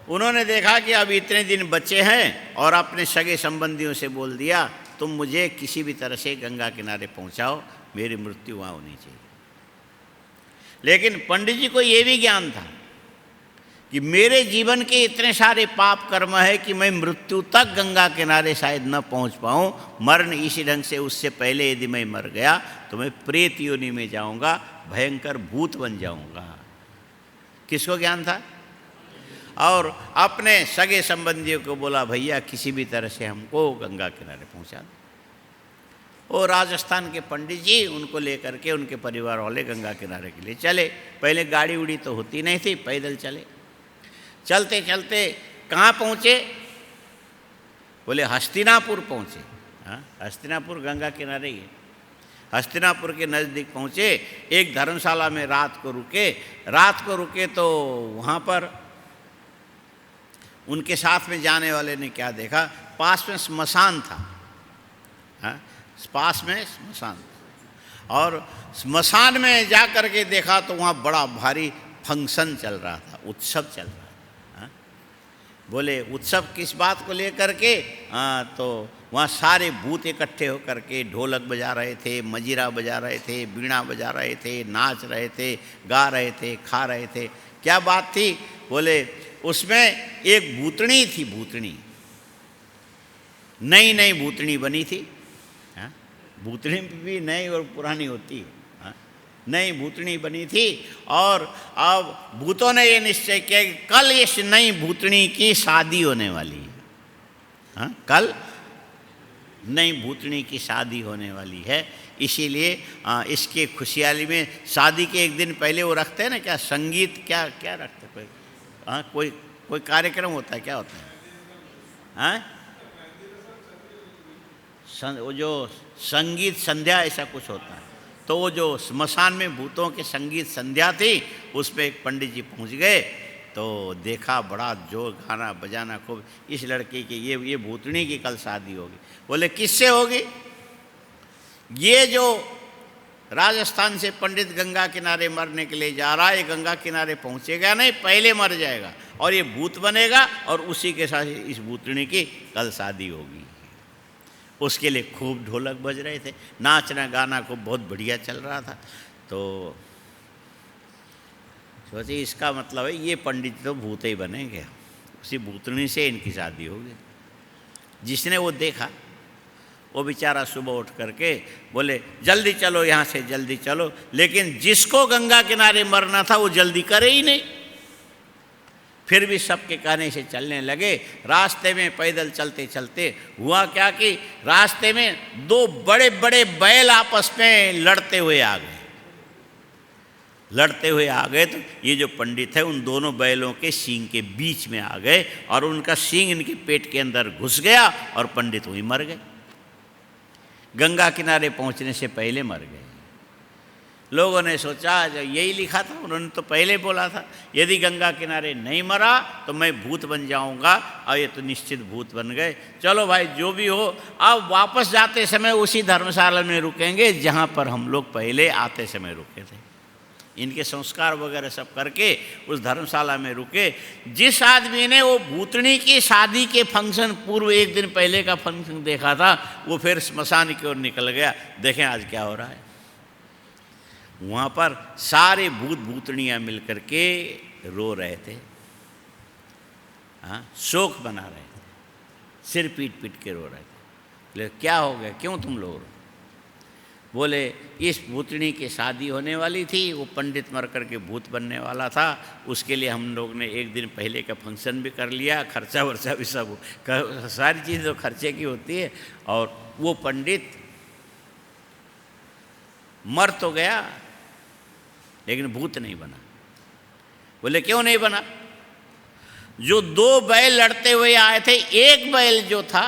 उन्होंने देखा कि अब इतने दिन बचे हैं, और अपने सगे संबंधियों से बोल दिया तुम मुझे किसी भी तरह से गंगा किनारे पहुंचाओ, मेरी मृत्यु वहाँ होनी चाहिए। लेकिन पंडित जी को ये भी ज्ञान था कि मेरे जीवन के इतने सारे पाप कर्म है कि मैं मृत्यु तक गंगा किनारे शायद न पहुंच पाऊं। मरण इसी ढंग से, उससे पहले यदि मैं मर गया तो मैं प्रेत योनि में जाऊंगा, भयंकर भूत बन जाऊंगा। किसको ज्ञान था? और अपने सगे संबंधियों को बोला भैया किसी भी तरह से हमको गंगा किनारे पहुंचा दो। वो राजस्थान के पंडित जी उनको लेकर के उनके परिवार वाले गंगा किनारे के लिए चले। पहले गाड़ी उड़ी तो होती नहीं थी, पैदल चले। चलते चलते कहाँ पहुँचे? बोले हस्तिनापुर पहुँचे। हाँ, हस्तिनापुर गंगा किनारे ही है। हस्तिनापुर के नज़दीक पहुँचे, एक धर्मशाला में रात को रुके तो वहाँ पर उनके साथ में जाने वाले ने क्या देखा, पास में श्मशान था। हाँ, पास में श्मशान, और श्मशान में जा कर के देखा तो वहाँ बड़ा भारी फंक्शन चल रहा था, उत्सव चल रहा था। हाँ? बोले उत्सव किस बात को लेकर के? तो वहाँ सारे भूत इकट्ठे होकर के ढोलक बजा रहे थे, मजीरा बजा रहे थे, बीड़ा बजा रहे थे, नाच रहे थे, गा रहे थे, खा रहे थे। क्या बात थी? बोले उसमें एक भूतनी थी, भूतनी नई नई भूतनी बनी थी। हाँ? भूतनी भी नई और पुरानी होती है। हाँ? नई भूतनी बनी थी, और अब भूतों ने ये निश्चय किया कि कल इस नई भूतनी की शादी होने वाली है। हाँ? कल नई भूतनी की शादी होने वाली है, इसीलिए इसके खुशहाली में शादी के एक दिन पहले वो रखते हैं ना, क्या संगीत, क्या क्या रखते हैं? हाँ, कोई कार्यक्रम होता है, क्या होता है? हाँ, वो जो संगीत संध्या ऐसा कुछ होता है। तो वो जो श्मशान में भूतों के संगीत संध्या थी, उस पर एक पंडित जी पहुंच गए। तो देखा बड़ा जोर गाना बजाना खूब, इस लड़के की ये भूतनी की कल शादी होगी। बोले किससे होगी? ये जो राजस्थान से पंडित गंगा किनारे मरने के लिए जा रहा है, ये गंगा किनारे पहुंचेगा नहीं, पहले मर जाएगा, और ये भूत बनेगा, और उसी के साथ इस भूतनी की कल शादी होगी। उसके लिए खूब ढोलक बज रहे थे, नाचना गाना खूब बहुत बढ़िया चल रहा था। तो सोचिए इसका मतलब है ये पंडित तो भूत ही बनेंगे, उसी भूतनी से इनकी शादी होगी। जिसने वो देखा वो बेचारा सुबह उठ करके बोले जल्दी चलो यहाँ से, जल्दी चलो। लेकिन जिसको गंगा किनारे मरना था वो जल्दी करे ही नहीं। फिर भी सबके कहने से चलने लगे। रास्ते में पैदल चलते चलते हुआ क्या कि रास्ते में दो बड़े बड़े बैल आपस में लड़ते हुए आ गए। तो ये जो पंडित है उन दोनों बैलों के सींग के बीच में आ गए, और उनका सींग इनके पेट के अंदर घुस गया, और पंडित वहीं मर गए। गंगा किनारे पहुंचने से पहले मर गए। लोगों ने सोचा जो यही लिखा था, उन्होंने तो पहले बोला था यदि गंगा किनारे नहीं मरा तो मैं भूत बन जाऊंगा, और ये तो निश्चित भूत बन गए। चलो भाई जो भी हो, अब वापस जाते समय उसी धर्मशाला में रुकेंगे जहाँ पर हम लोग पहले आते समय रुके थे। इनके संस्कार वगैरह सब करके उस धर्मशाला में रुके। जिस आदमी ने वो भूतनी की शादी के फंक्शन पूर्व एक दिन पहले का फंक्शन देखा था, वो फिर स्मशान की ओर निकल गया। देखें आज क्या हो रहा है। वहाँ पर सारे भूत भूतनियाँ मिल कर के रो रहे थे, हाँ, शोक बना रहे थे, सिर पीट पीट के रो रहे थे। ले क्या हो गया, क्यों तुम लोग रो? बोले इस भूतनी की शादी होने वाली थी, वो पंडित मर कर के भूत बनने वाला था, उसके लिए हम लोग ने एक दिन पहले का फंक्शन भी कर लिया, खर्चा वर्चा भी सब, सारी चीज़ तो खर्चे की होती है। और वो पंडित मर तो गया लेकिन भूत नहीं बना। बोले क्यों नहीं बना? जो 2 बैल लड़ते हुए आए थे, एक बैल जो था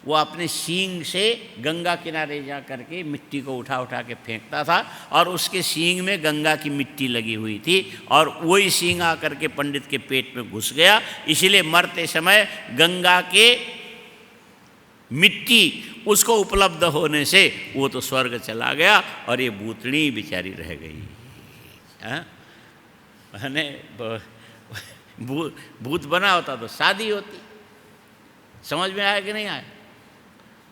वो अपने सींग से गंगा किनारे जा करके मिट्टी को उठा उठा के फेंकता था, और उसके सींग में गंगा की मिट्टी लगी हुई थी, और वही सींग आकर के पंडित के पेट में घुस गया। इसलिए मरते समय गंगा के मिट्टी उसको उपलब्ध होने से वो तो स्वर्ग चला गया, और ये भूतनी बेचारी रह गई। मैंने भूत बना होता तो शादी होती। समझ में आया कि नहीं आया?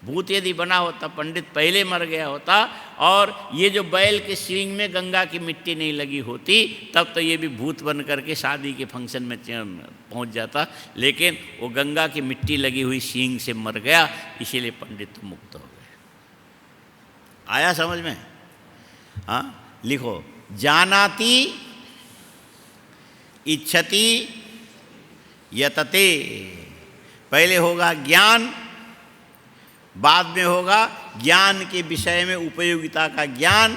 भूत यदि बना होता, पंडित पहले मर गया होता, और ये जो बैल के सींग में गंगा की मिट्टी नहीं लगी होती, तब तो ये भी भूत बन करके शादी के फंक्शन में पहुंच जाता। लेकिन वो गंगा की मिट्टी लगी हुई सींग से मर गया, इसीलिए पंडित तो मुक्त हो गए। आया समझ में? हाँ, लिखो, जानाति इच्छति यतते। पहले होगा ज्ञान, बाद में होगा ज्ञान के विषय में उपयोगिता का ज्ञान,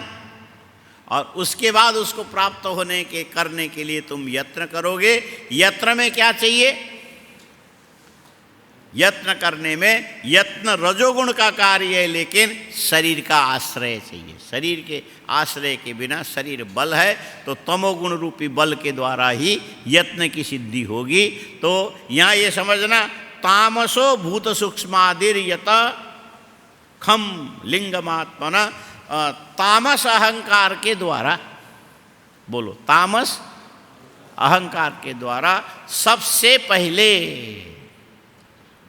और उसके बाद उसको प्राप्त होने के करने के लिए तुम यत्न करोगे। यत्न में क्या चाहिए? यत्न करने में, यत्न रजोगुण का कार्य है, लेकिन शरीर का आश्रय चाहिए। शरीर के आश्रय के बिना शरीर बल है, तो तमोगुण रूपी बल के द्वारा ही यत्न की सिद्धि होगी। तो यहाँ ये समझना, तामसो भूत सूक्ष्मादिर यत खम लिंगमात्मना। तामस अहंकार के द्वारा, बोलो, तामस अहंकार के द्वारा सबसे पहले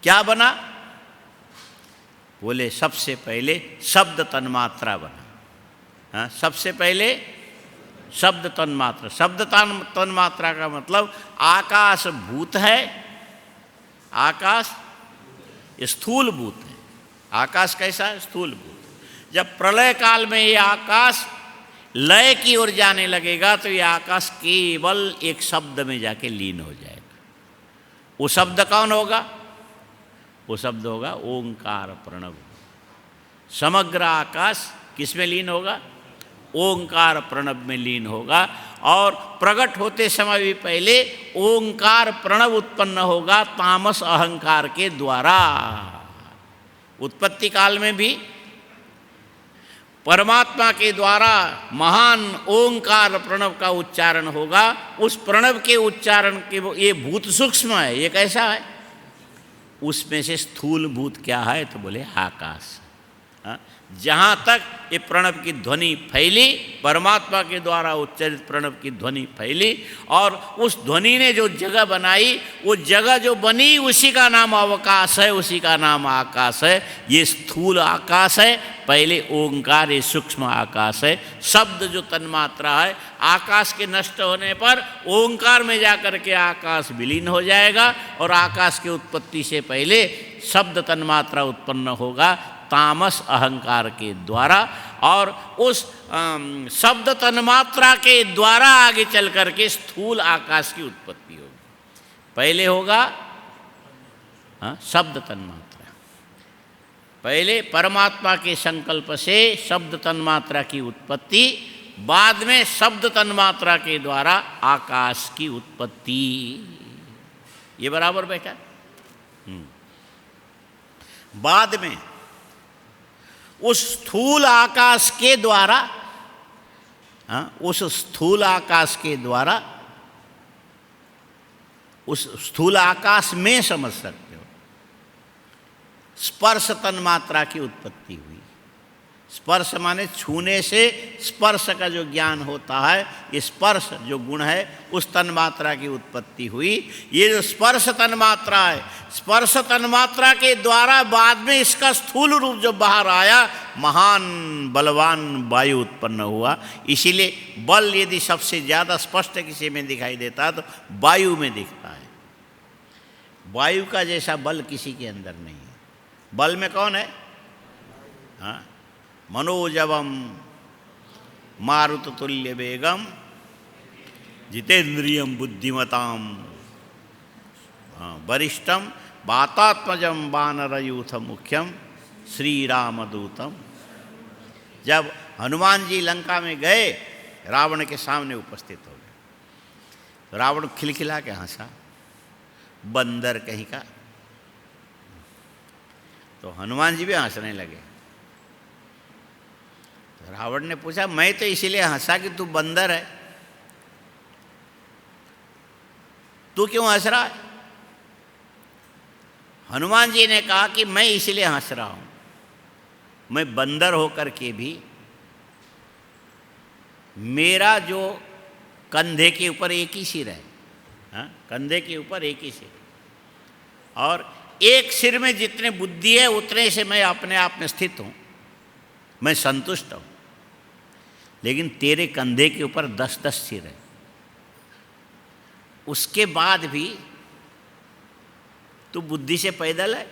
क्या बना? बोले सबसे पहले शब्द तन्मात्रा बना। हाँ, सबसे पहले शब्द तन्मात्रा। शब्द तन्मात्रा का मतलब आकाश भूत है, आकाश स्थूल भूत है। आकाश कैसा है? स्थूल भूत। जब प्रलय काल में ये आकाश लय की ओर जाने लगेगा, तो ये आकाश केवल एक शब्द में जाके लीन हो जाएगा। वो शब्द कौन होगा? वो शब्द होगा ओंकार प्रणव। समग्र आकाश किस में लीन होगा? ओंकार प्रणव में लीन होगा। और प्रकट होते समय भी पहले ओंकार प्रणव उत्पन्न होगा तामस अहंकार के द्वारा। उत्पत्ति काल में भी परमात्मा के द्वारा महान ओंकार प्रणव का उच्चारण होगा। उस प्रणव के उच्चारण के ये भूत सूक्ष्म है। ये कैसा है? उसमें से स्थूल भूत क्या है? तो बोले आकाश। जहाँ तक ये प्रणव की ध्वनि फैली, परमात्मा के द्वारा उच्चरित प्रणव की ध्वनि फैली, और उस ध्वनि ने जो जगह बनाई, वो जगह जो बनी उसी का नाम अवकाश है, उसी का नाम आकाश है। ये स्थूल आकाश है, पहले ओंकार, ये सूक्ष्म आकाश है। शब्द जो तन्मात्रा है, आकाश के नष्ट होने पर ओंकार में जाकर के आकाश विलीन हो जाएगा, और आकाश की उत्पत्ति से पहले शब्द तन्मात्रा उत्पन्न होगा तामस अहंकार के द्वारा, और उस शब्द तन्मात्रा के द्वारा आगे चल करके स्थूल आकाश की उत्पत्ति होगी। पहले होगा शब्द तन्मात्रा, पहले परमात्मा के संकल्प से शब्द तन्मात्रा की उत्पत्ति, बाद में शब्द तन्मात्रा के द्वारा आकाश की उत्पत्ति। ये बराबर बैठा। बाद में उस स्थूल आकाश के द्वारा, उस स्थूल आकाश के द्वारा, उस स्थूल आकाश में समझ सकते हो, स्पर्श तन्मात्रा की उत्पत्ति हुई। स्पर्श माने छूने से स्पर्श का जो ज्ञान होता है, ये स्पर्श जो गुण है उस तन्मात्रा की उत्पत्ति हुई। ये जो स्पर्श तन्मात्रा है, स्पर्श तन्मात्रा के द्वारा बाद में इसका स्थूल रूप जो बाहर आया, महान बलवान वायु उत्पन्न हुआ। इसीलिए बल यदि सबसे ज़्यादा स्पष्ट किसी में दिखाई देता है तो वायु में दिखता है। वायु का जैसा बल किसी के अंदर नहीं है। बल में कौन है? हाँ, मनोजवम मारुततुल्य वेगम जितेन्द्रियम बुद्धिमताम वरिष्ठम वातात्मजम वानरयूथ मुख्यम श्री रामदूतम। जब हनुमान जी लंका में गए, रावण के सामने उपस्थित हो गए, रावण खिलखिला के हंसा, बंदर कहीं का। तो हनुमान जी भी हंसने लगे। तो रावण ने पूछा, मैं तो इसीलिए हंसा कि तू बंदर है, तू क्यों हंस रहा है? हनुमान जी ने कहा कि मैं इसलिए हंस रहा हूं, मैं बंदर होकर के भी मेरा जो कंधे के ऊपर एक ही सिर है, हाँ, कंधे के ऊपर एक ही सिर, और एक सिर में जितने बुद्धि है उतने से मैं अपने आप में स्थित हूं, मैं संतुष्ट हूं। लेकिन तेरे कंधे के ऊपर 10-10 सिर है, उसके बाद भी तू बुद्धि से पैदल है,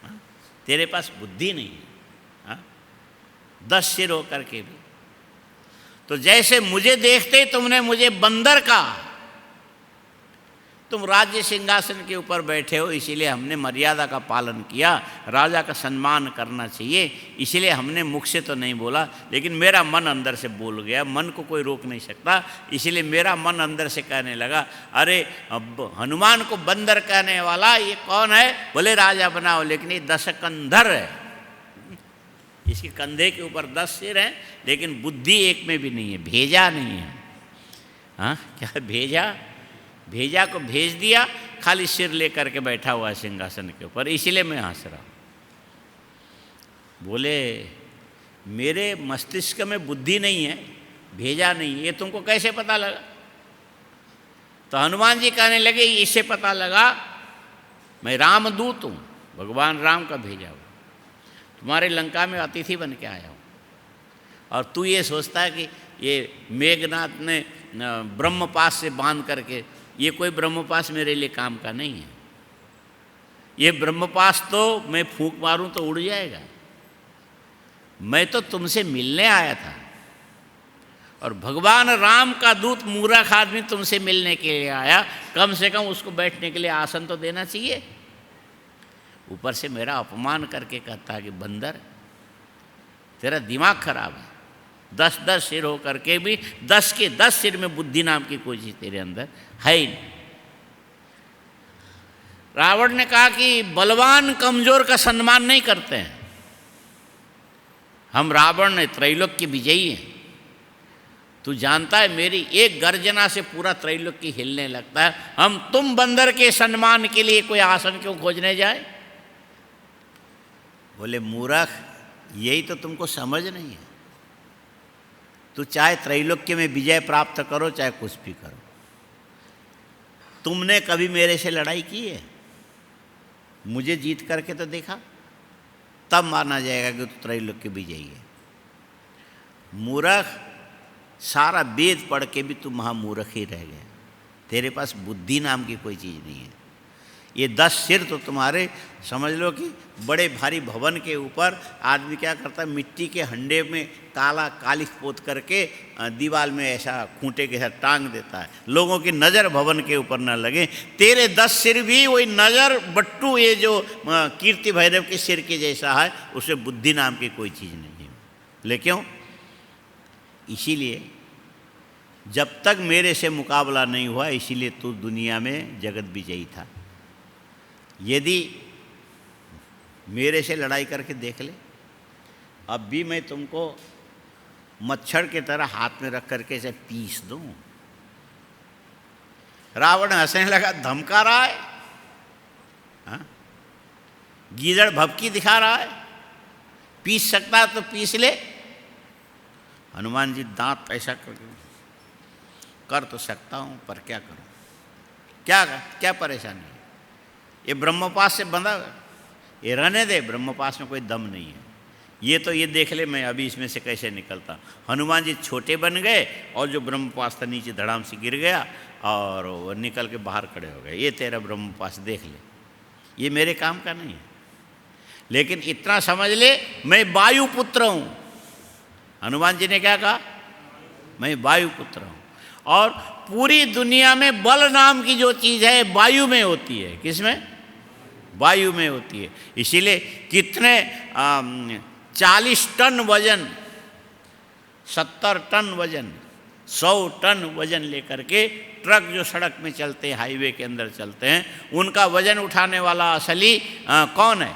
हाँ? तेरे पास बुद्धि नहीं है, हाँ? 10 सिर होकर के भी। तो जैसे मुझे देखते तुमने मुझे बंदर कहा, तुम राज्य सिंहासन के ऊपर बैठे हो, इसीलिए हमने मर्यादा का पालन किया, राजा का सम्मान करना चाहिए, इसीलिए हमने मुख से तो नहीं बोला, लेकिन मेरा मन अंदर से बोल गया, मन को कोई रोक नहीं सकता। इसीलिए मेरा मन अंदर से कहने लगा, अरे अब हनुमान को बंदर कहने वाला ये कौन है? बोले राजा बनाओ, लेकिन ये 10 कंधर है, इसके कंधे के ऊपर 10 सिर हैं, लेकिन बुद्धि एक में भी नहीं है, भेजा नहीं है। हाँ, क्या भेजा? भेजा को भेज दिया, खाली सिर लेकर के बैठा हुआ है सिंहासन के ऊपर, इसीलिए मैं हंस रहा हूँ। बोले मेरे मस्तिष्क में बुद्धि नहीं है, भेजा नहीं, ये तुमको कैसे पता लगा? तो हनुमान जी कहने लगे, इससे पता लगा मैं रामदूत हूँ, भगवान राम का भेजा हुआ, तुम्हारे लंका में अतिथि बन के आया हूँ, और तू ये सोचता है कि ये मेघनाथ ने ब्रह्मपाश से बांध करके, ये कोई ब्रह्मपाश मेरे लिए काम का नहीं है। ये ब्रह्मपाश तो मैं फूंक मारूं तो उड़ जाएगा। मैं तो तुमसे मिलने आया था, और भगवान राम का दूत मूर्ख आदमी तुमसे मिलने के लिए आया, कम से कम उसको बैठने के लिए आसन तो देना चाहिए। ऊपर से मेरा अपमान करके कहता है कि बंदर, तेरा दिमाग खराब है, 10-10 सिर हो करके भी 10 के 10 सिर में बुद्धि नाम की कोई चीज तेरे अंदर है ही नहीं। रावण ने कहा कि बलवान कमजोर का सम्मान नहीं करते हैं, हम रावण ने त्रैलोक्य विजयी हैं, तू जानता है मेरी एक गर्जना से पूरा त्रैलोक्य हिलने लगता है, हम तुम बंदर के सम्मान के लिए कोई आसन क्यों खोजने जाए? बोले मूर्ख, यही तो तुमको समझ नहीं है, तू चाहे त्रैलोक्य में विजय प्राप्त करो चाहे कुछ भी करो, तुमने कभी मेरे से लड़ाई की है? मुझे जीत करके तो देखा, तब माना जाएगा कि तू त्रैलोक्य विजयी है। मूर्ख, सारा वेद पढ़ के भी तू महामूर्ख ही रह गया, तेरे पास बुद्धि नाम की कोई चीज़ नहीं है। ये 10 सिर तो तुम्हारे, समझ लो कि बड़े भारी भवन के ऊपर आदमी क्या करता है, मिट्टी के हंडे में काली पोत करके दीवार में ऐसा खूंटे के साथ टांग देता है, लोगों की नज़र भवन के ऊपर न लगे। तेरे 10 सिर भी वही नज़र बट्टू, ये जो कीर्ति भैरव के सिर के जैसा है, उसे बुद्धि नाम की कोई चीज़ नहीं है। ले क्यों? इसीलिए जब तक मेरे से मुकाबला नहीं हुआ, इसीलिए तू दुनिया में जगत विजयी था। यदि मेरे से लड़ाई करके देख ले, अब भी मैं तुमको मच्छर की तरह हाथ में रख करके इसे पीस दूं। रावण हंसने लगा, धमका रहा है, हाँ? गीदड़ भभकी दिखा रहा है, पीस सकता है तो पीस ले। हनुमान जी दांत ऐसा कर तो सकता हूँ, पर क्या करूँ, क्या क्या परेशानी है, ये ब्रह्मोपास से बंधा, ये रहने दे, ब्रह्मोपास में कोई दम नहीं है, ये तो ये देख ले मैं अभी इसमें से कैसे निकलता। हनुमान जी छोटे बन गए और जो ब्रह्मोपास था नीचे धड़ाम से गिर गया और वो निकल के बाहर खड़े हो गए। ये तेरा ब्रह्मोपास देख ले, ये मेरे काम का नहीं है, लेकिन इतना समझ ले मैं वायुपुत्र हूँ। हनुमान जी ने क्या कहा, मैं वायुपुत्र हूँ। और पूरी दुनिया में बल नाम की जो चीज़ है वायु में होती है। किसमें? वायु में होती है। इसीलिए कितने 40 टन वजन, 70 टन वजन, 100 टन वजन लेकर के ट्रक जो सड़क में चलते हैं, हाईवे के अंदर चलते हैं, उनका वजन उठाने वाला असली कौन है?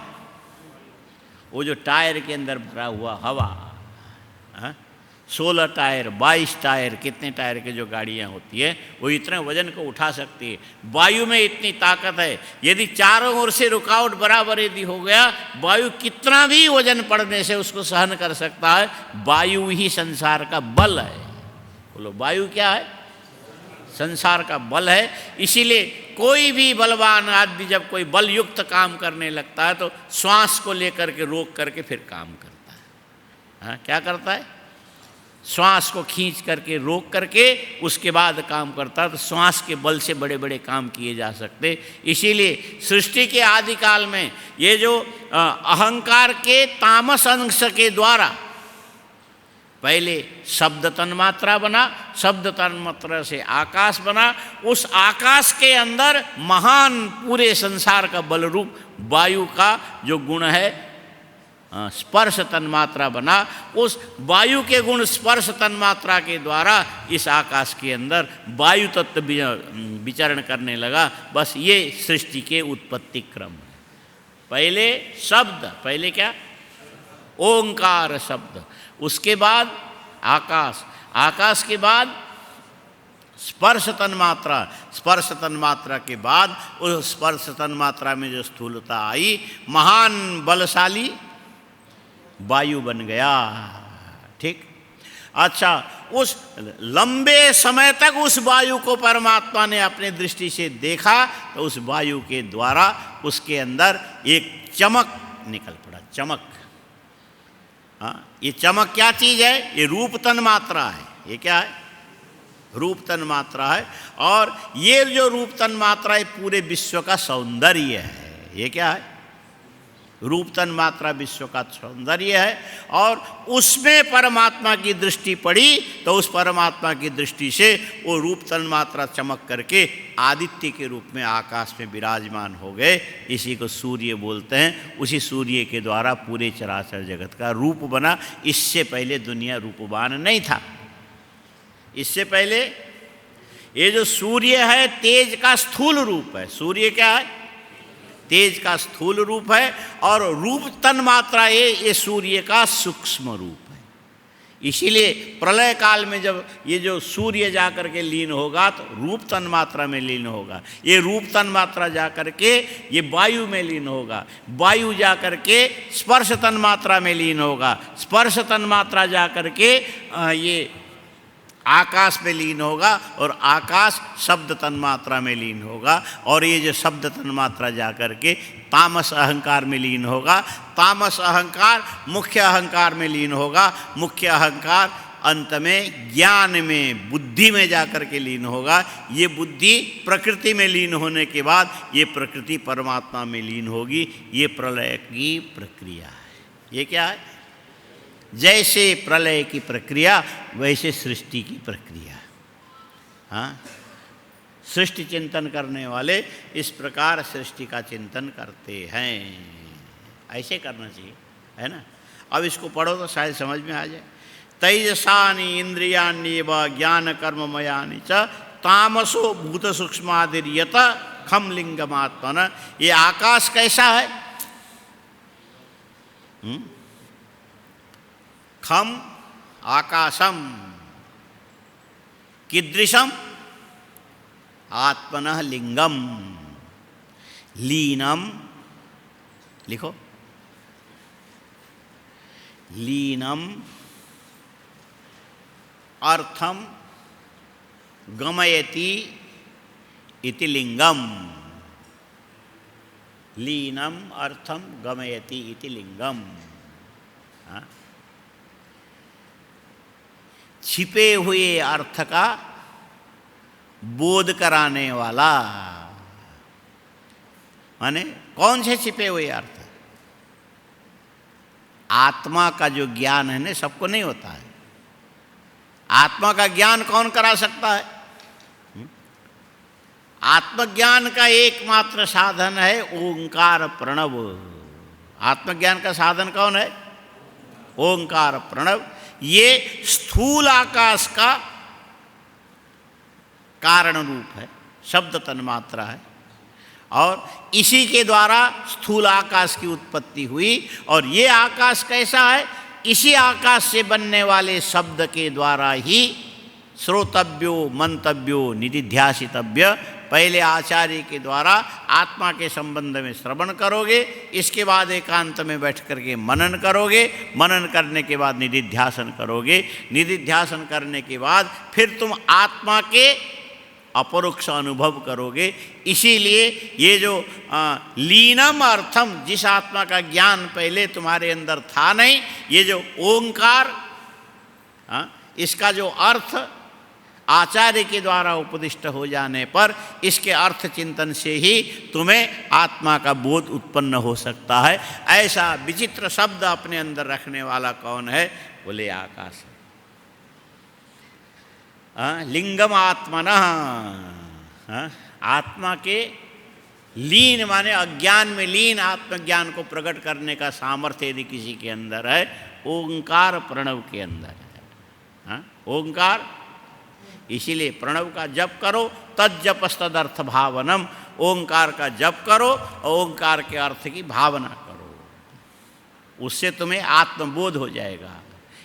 वो जो टायर के अंदर भरा हुआ हवा। 16 टायर, 22 टायर, कितने टायर के जो गाड़ियाँ होती है वो इतने वजन को उठा सकती है। वायु में इतनी ताकत है, यदि चारों ओर से रुकावट बराबर यदि हो गया, वायु कितना भी वजन पड़ने से उसको सहन कर सकता है। वायु ही संसार का बल है। बोलो, वायु क्या है? संसार का बल है। इसीलिए कोई भी बलवान आदमी जब कोई बल युक्त काम करने लगता है तो श्वास को लेकर के रोक करके फिर काम करता है। हाँ, क्या करता है? श्वास को खींच करके रोक करके उसके बाद काम करता है। तो श्वास के बल से बड़े बड़े काम किए जा सकते। इसीलिए सृष्टि के आदिकाल में ये जो अहंकार के तामस अंश के द्वारा पहले शब्द तन्मात्रा बना, शब्द तन्मात्रा से आकाश बना, उस आकाश के अंदर महान पूरे संसार का बल रूप वायु का जो गुण है स्पर्श तन्मात्रा बना। उस वायु के गुण स्पर्श तन्मात्रा के द्वारा इस आकाश के अंदर वायु तत्व विचरण करने लगा। बस ये सृष्टि के उत्पत्ति क्रम। पहले शब्द, पहले क्या? ओंकार शब्द, उसके बाद आकाश, आकाश के बाद स्पर्श तन्मात्रा, स्पर्श तन्मात्रा के बाद उस स्पर्श तन्मात्रा में जो स्थूलता आई, महान बलशाली वायु बन गया। ठीक। अच्छा, उस लंबे समय तक उस वायु को परमात्मा ने अपने दृष्टि से देखा तो उस वायु के द्वारा उसके अंदर एक चमक निकल पड़ा। चमक, हाँ, ये चमक क्या चीज़ है? ये रूप तन्मात्रा है। ये क्या है? रूप तन्मात्रा है। और ये जो रूप तन्मात्रा है पूरे विश्व का सौंदर्य है। ये क्या है? रूप तन्मात्रा विश्व का सौंदर्य है। और उसमें परमात्मा की दृष्टि पड़ी तो उस परमात्मा की दृष्टि से वो रूप तन्मात्रा चमक करके आदित्य के रूप में आकाश में विराजमान हो गए। इसी को सूर्य बोलते हैं। उसी सूर्य के द्वारा पूरे चराचर जगत का रूप बना। इससे पहले दुनिया रूपवान नहीं था। इससे पहले ये जो सूर्य है तेज का स्थूल रूप है। सूर्य क्या है? तेज का स्थूल रूप है। और रूप तन्मात्रा ये सूर्य का सूक्ष्म रूप है। इसीलिए प्रलय काल में जब ये जो सूर्य जाकर के लीन होगा तो रूप तन्मात्रा में लीन होगा। ये रूप तन्मात्रा जाकर के ये वायु में लीन होगा। वायु जाकर के स्पर्श तन्मात्रा में लीन होगा। स्पर्श तन्मात्रा जाकर के ये आकाश में लीन होगा। और आकाश शब्द तन्मात्रा में लीन होगा। और ये जो शब्द तन्मात्रा जाकर के तामस अहंकार में लीन होगा। तामस अहंकार मुख्य अहंकार में लीन होगा। मुख्य अहंकार अंत में ज्ञान में, बुद्धि में जाकर के लीन होगा। ये बुद्धि प्रकृति में लीन होने के बाद ये प्रकृति परमात्मा में लीन होगी। ये प्रलय की प्रक्रिया है। ये क्या है? जैसे प्रलय की प्रक्रिया वैसे सृष्टि की प्रक्रिया। हाँ, सृष्टि चिंतन करने वाले इस प्रकार सृष्टि का चिंतन करते हैं। ऐसे करना चाहिए, है ना। अब इसको पढ़ो तो शायद समझ में आ जाए। तैजसानि इंद्रियाण्येव ज्ञान कर्ममयानि च तामसो भूत सूक्ष्मादिर्यत खम लिंगमात्मन। ये आकाश कैसा है? खम आकाशम कीदृशम आत्मनः लिंगम लीनम। लिखो, लीनम अर्थम गमयति इति लिंगम। लीनम अर्थम गमयति इति लिंगम। छिपे हुए अर्थ का बोध कराने वाला। माने कौन से छिपे हुए अर्थ? आत्मा का जो ज्ञान है ना, सबको नहीं होता है। आत्मा का ज्ञान कौन करा सकता है? आत्मज्ञान का एकमात्र साधन है ओंकार प्रणव। आत्मज्ञान का साधन कौन है? ओंकार प्रणव। ये स्थूल आकाश का कारण रूप है, शब्द तन्मात्रा है, और इसी के द्वारा स्थूल आकाश की उत्पत्ति हुई। और ये आकाश कैसा है? इसी आकाश से बनने वाले शब्द के द्वारा ही श्रोतव्यो मंतव्यो निधिध्यासितव्य। पहले आचार्य के द्वारा आत्मा के संबंध में श्रवण करोगे, इसके बाद एकांत में बैठ करके मनन करोगे, मनन करने के बाद निधिध्यासन करोगे, निधिध्यासन करने के बाद फिर तुम आत्मा के अपरोक्ष अनुभव करोगे। इसीलिए ये जो लीनम अर्थम, जिस आत्मा का ज्ञान पहले तुम्हारे अंदर था नहीं, ये जो ओंकार, इसका जो अर्थ आचार्य के द्वारा उपदिष्ट हो जाने पर इसके अर्थ चिंतन से ही तुम्हें आत्मा का बोध उत्पन्न हो सकता है। ऐसा विचित्र शब्द अपने अंदर रखने वाला कौन है? बोले आकाश। लिंगम आत्मनः, आत्मा के लीन माने अज्ञान में लीन आत्मज्ञान को प्रकट करने का सामर्थ्य यदि किसी के अंदर है, ओंकार प्रणव के अंदर है। ओंकार, इसीलिए प्रणव का जप करो, तज्जपस्तदर्थ भावनम। ओंकार का जप करो और ओंकार के अर्थ की भावना करो, उससे तुम्हें आत्मबोध हो जाएगा।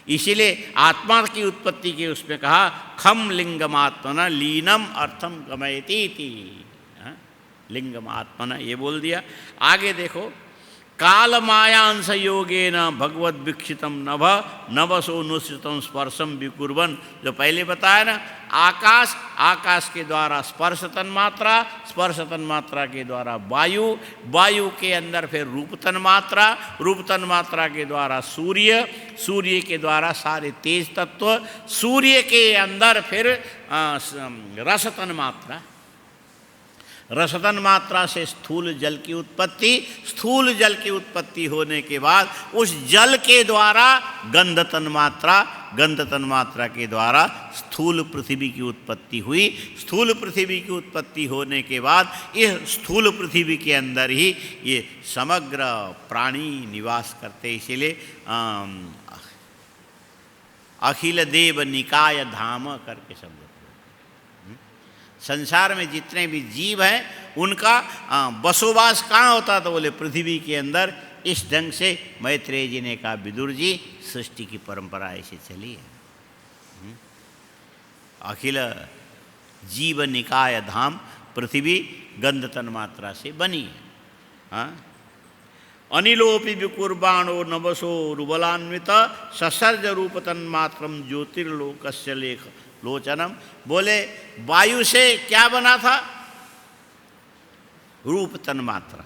इसीलिए आत्मा की उत्पत्ति के उसमें कहा खम लिंगम आत्मना लीनम अर्थम गमयति इति। लिंगम आत्मना ये बोल दिया। आगे देखो, काल मायांश योगेन भगवद वीक्षितम नभ नभसो नुसृतम स्पर्शम विकुर्वन। जो पहले बताया ना, आकाश, आकाश के द्वारा स्पर्श तन्मात्रा, स्पर्श तन्मात्रा के द्वारा वायु, वायु के अंदर फिर रूप तन्मात्रा, रूप तन्मात्रा के द्वारा सूर्य, सूर्य के द्वारा सारे तेज तत्व, सूर्य के अंदर फिर रस तन्मात्रा, रसतन मात्रा से स्थूल जल की उत्पत्ति, स्थूल जल की उत्पत्ति होने के बाद उस जल के द्वारा गंध तन्मात्रा, गंध तन्मात्रा के द्वारा स्थूल पृथ्वी की उत्पत्ति हुई। स्थूल पृथ्वी की उत्पत्ति होने के बाद इस स्थूल पृथ्वी के अंदर ही ये समग्र प्राणी निवास करते। इसीलिए अखिल देव निकाय धाम करके शब्द। संसार में जितने भी जीव हैं उनका बसोवास कहाँ होता? तो बोले पृथ्वी के अंदर। इस ढंग से मैत्रेय जी ने कहा, विदुर जी सृष्टि की परंपरा ऐसे चली है। अखिल जीव निकाय धाम पृथ्वी गंध तन्मात्रा से बनी है। अनिलोपि विकुर्बाणो नवसो रुबलान्वित ससर्ज रूप तन्मात्रम ज्योतिर्लोकस्य लेख लोचनम। बोले वायु से क्या बना था? रूप तन्मात्रा।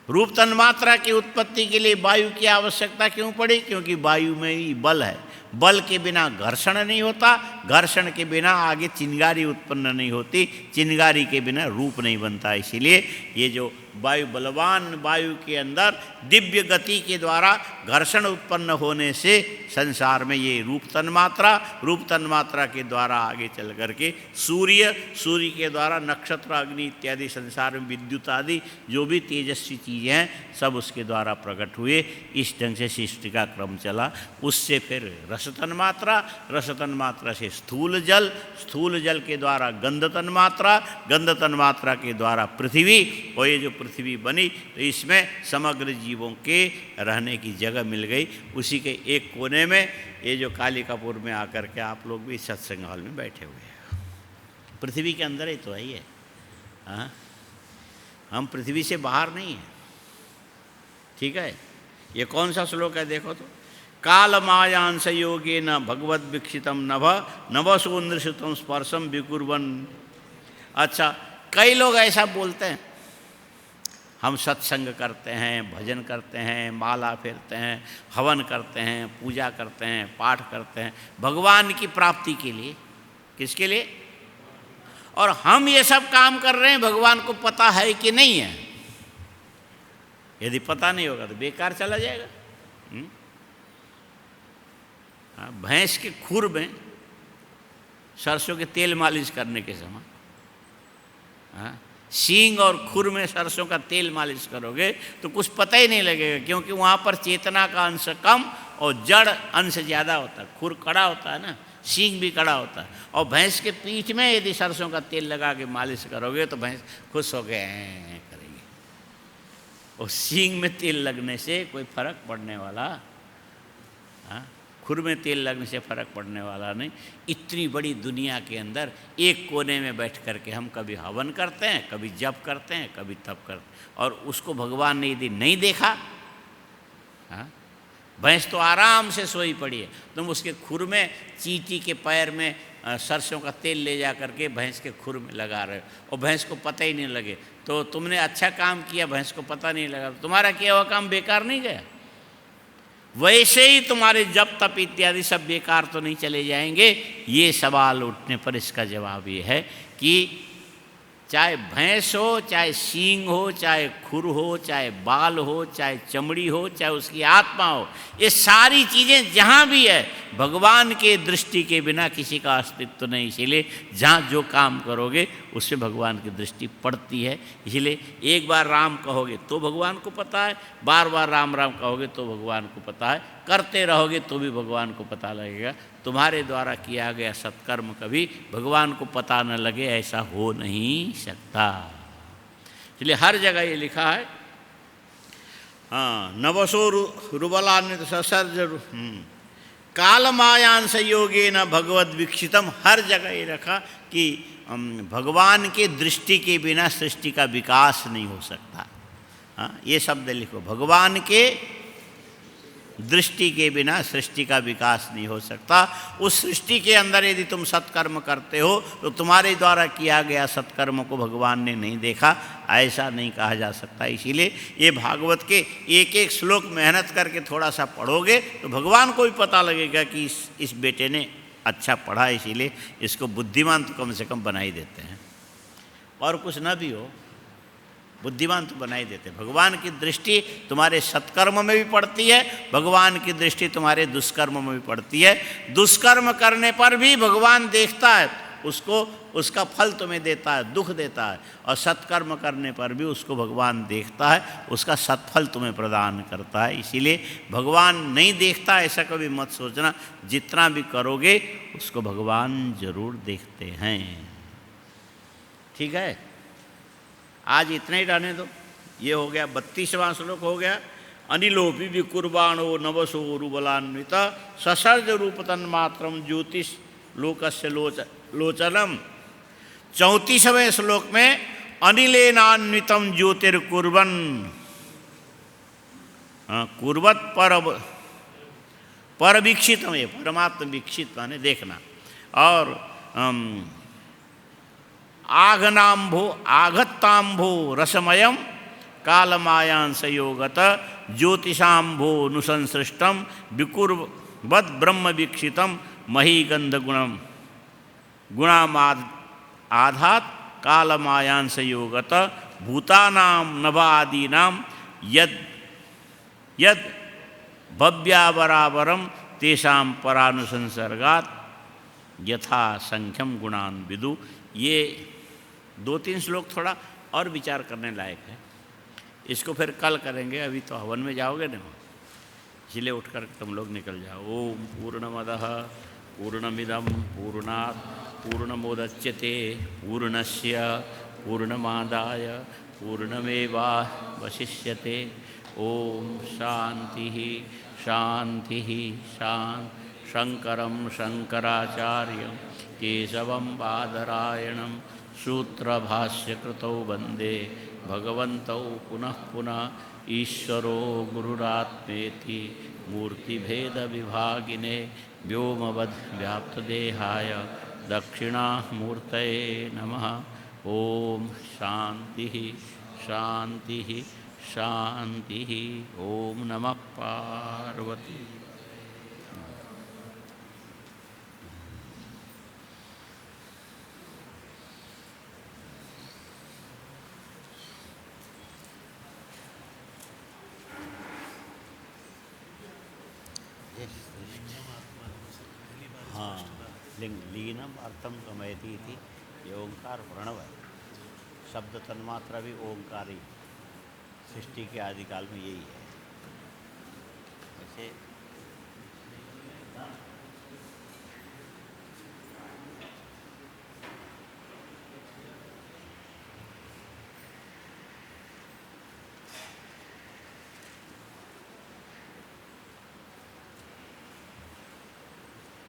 रूप तन्मात्रा की उत्पत्ति के लिए वायु की आवश्यकता क्यों पड़ी? क्योंकि वायु में ही बल है, बल के बिना घर्षण नहीं होता, घर्षण के बिना आगे चिंगारी उत्पन्न नहीं होती, चिंगारी के बिना रूप नहीं बनता। इसीलिए ये जो वायु, बलवान वायु के अंदर दिव्य गति के द्वारा घर्षण उत्पन्न होने से संसार में ये रूप तन्मात्रा, रूप तन्मात्रा के द्वारा आगे चल करके सूर्य, सूर्य के द्वारा नक्षत्र, अग्नि इत्यादि संसार में विद्युत आदि जो भी तेजस्वी चीज़ें हैं सब उसके द्वारा प्रकट हुए। इस ढंग से सृष्टि का क्रम चला। उससे फिर रस तन्मात्रा, रस तन्मात्रा से स्थूल जल, स्थूल जल के द्वारा गंध तन्मात्रा, गंध तन्मात्रा के द्वारा पृथ्वी। और ये जो पृथ्वी बनी तो इसमें समग्र जीवों के रहने की जगह मिल गई। उसी के एक कोने में ये जो कालिकापुर में आकर के आप लोग भी सत्संग हॉल में बैठे हुए हैं, पृथ्वी के अंदर ही तो है ये। हाँ, हम पृथ्वी से बाहर नहीं हैं। ठीक है, ये कौन सा श्लोक है देखो तो, काल मायांस योगे न भगवद वीक्षितम नभ नभसो नृषितम स्पर्शम विकुर्वन। अच्छा, कई लोग ऐसा बोलते हैं, हम सत्संग करते हैं, भजन करते हैं, माला फेरते हैं, हवन करते हैं, पूजा करते हैं, पाठ करते हैं भगवान की प्राप्ति के लिए। किसके लिए? और हम ये सब काम कर रहे हैं, भगवान को पता है कि नहीं है? यदि पता नहीं होगा तो बेकार चला जाएगा। भैंस के खुर में सरसों के तेल मालिश करने के समय, सींग और खुर में सरसों का तेल मालिश करोगे तो कुछ पता ही नहीं लगेगा, क्योंकि वहाँ पर चेतना का अंश कम और जड़ अंश ज़्यादा होता है। खुर कड़ा होता है ना, सींग भी कड़ा होता है। और भैंस के पीठ में यदि सरसों का तेल लगा के मालिश करोगे तो भैंस खुश हो गए करेगी। और सींग में तेल लगने से कोई फर्क पड़ने वाला, खुर में तेल लगने से फर्क पड़ने वाला नहीं। इतनी बड़ी दुनिया के अंदर एक कोने में बैठ करके हम कभी हवन करते हैं, कभी जप करते हैं, कभी तप करते हैं, और उसको भगवान ने यदि नहीं देखा, भैंस तो आराम से सोई पड़ी है, तुम उसके खुर में चींटी के पैर में सरसों का तेल ले जा करके भैंस के खुर में लगा रहे हो और भैंस को पता ही नहीं लगे, तो तुमने अच्छा काम किया, भैंस को पता नहीं लगा, तुम्हारा किया हुआ काम बेकार नहीं गया? वैसे ही तुम्हारे जप तप इत्यादि सब बेकार तो नहीं चले जाएंगे? ये सवाल उठने पर इसका जवाब ये है कि चाहे भैंस हो, चाहे सींग हो, चाहे खुर हो, चाहे बाल हो, चाहे चमड़ी हो, चाहे उसकी आत्मा हो, ये सारी चीज़ें जहाँ भी है भगवान के दृष्टि के बिना किसी का अस्तित्व नहीं। इसीलिए जहाँ जो काम करोगे उससे भगवान की दृष्टि पड़ती है। इसीलिए एक बार राम कहोगे तो भगवान को पता है, बार बार राम राम कहोगे तो भगवान को पता है, करते रहोगे तो भी भगवान को पता लगेगा। तुम्हारे द्वारा किया गया सत्कर्म कभी भगवान को पता न लगे, ऐसा हो नहीं सकता। इसलिए हर जगह ये लिखा है, नवसो रुबलान्वित ससर्ज काल मायांस योगे न भगवद वीक्षितम। हर जगह ये रखा कि भगवान के दृष्टि के बिना सृष्टि का विकास नहीं हो सकता। ये शब्द लिखो, भगवान के दृष्टि के बिना सृष्टि का विकास नहीं हो सकता। उस सृष्टि के अंदर यदि तुम सत्कर्म करते हो तो तुम्हारे द्वारा किया गया सत्कर्म को भगवान ने नहीं देखा, ऐसा नहीं कहा जा सकता। इसीलिए ये भागवत के एक एक श्लोक मेहनत करके थोड़ा सा पढ़ोगे तो भगवान को भी पता लगेगा कि इस बेटे ने अच्छा पढ़ा, इसीलिए इसको बुद्धिमान तो कम से कम बना ही देते हैं। और कुछ न भी हो, बुद्धिमान तो बना ही देते। भगवान की दृष्टि तुम्हारे सत्कर्म में भी पड़ती है, भगवान की दृष्टि तुम्हारे दुष्कर्म में भी पड़ती है। दुष्कर्म करने पर भी भगवान देखता है उसको, उसका फल तुम्हें देता है, दुख देता है। और सत्कर्म करने पर भी उसको भगवान देखता है, उसका सत्फल तुम्हें प्रदान करता है। इसीलिए भगवान नहीं देखता ऐसा कभी मत सोचना, जितना भी करोगे उसको भगवान जरूर देखते हैं। ठीक है, आज इतना ही रहने दो। ये हो गया 32वां श्लोक हो गया। अनिलोपि विकुर्बाणो नवसो रुबलान्वित ससर्ज रूप तन्मात्रम ज्योतिष लोकस्य लोचनम। 34वें श्लोक में अनिलेनान्वितम ज्योतिर्कुर्वन् कुर्वत पर वीक्षित, ये परमात्मा वीक्षित माने देखना। और आघनाम्भो आघत्ताम्भो रसमयम कालमायांस योगत ज्योतिषाम्भो नुसंसृष्टम विकुर्वद ब्रह्म वीक्षितम महीगंध गुणामाद आधात कालमायांस योगत भूतानाम नभादीनाम यद यद भव्यावरावरम तेषां परानुसंसर्गात यथा संख्यम गुणान विदु। ये 2-3 श्लोक थोड़ा और विचार करने लायक है। इसको फिर कल करेंगे, अभी तो हवन में जाओगे ना, इसलिए उठकर तुम लोग निकल जाओ। ओम पूर्णमदः पूर्णमिदं पूर्णात् पूर्णमुदच्यते पूर्णस्य पूर्णमादाय पूर्णमेवावशिष्यते। ओम शांति शांति शांति। शंकरं शंकराचार्यं केशवं बादरायणं सूत्रभाष्यकृतौ वन्दे भगवन्तौ पुनः पुनः ईश्वरो गुरुरात्मेति मूर्तिभेदविभागिने व्योमवद्व्याप्तदेहाय दक्षिणामूर्तये नमः। ओम शांति शांति शांति। ओम नमः पार्वती। हाँ, लीनम अर्थम गमयती थी। ये ओंकार प्रणव है, शब्द तन्मात्रा भी ओंकार ही, सृष्टि के आदिकाल में यही है। वैसे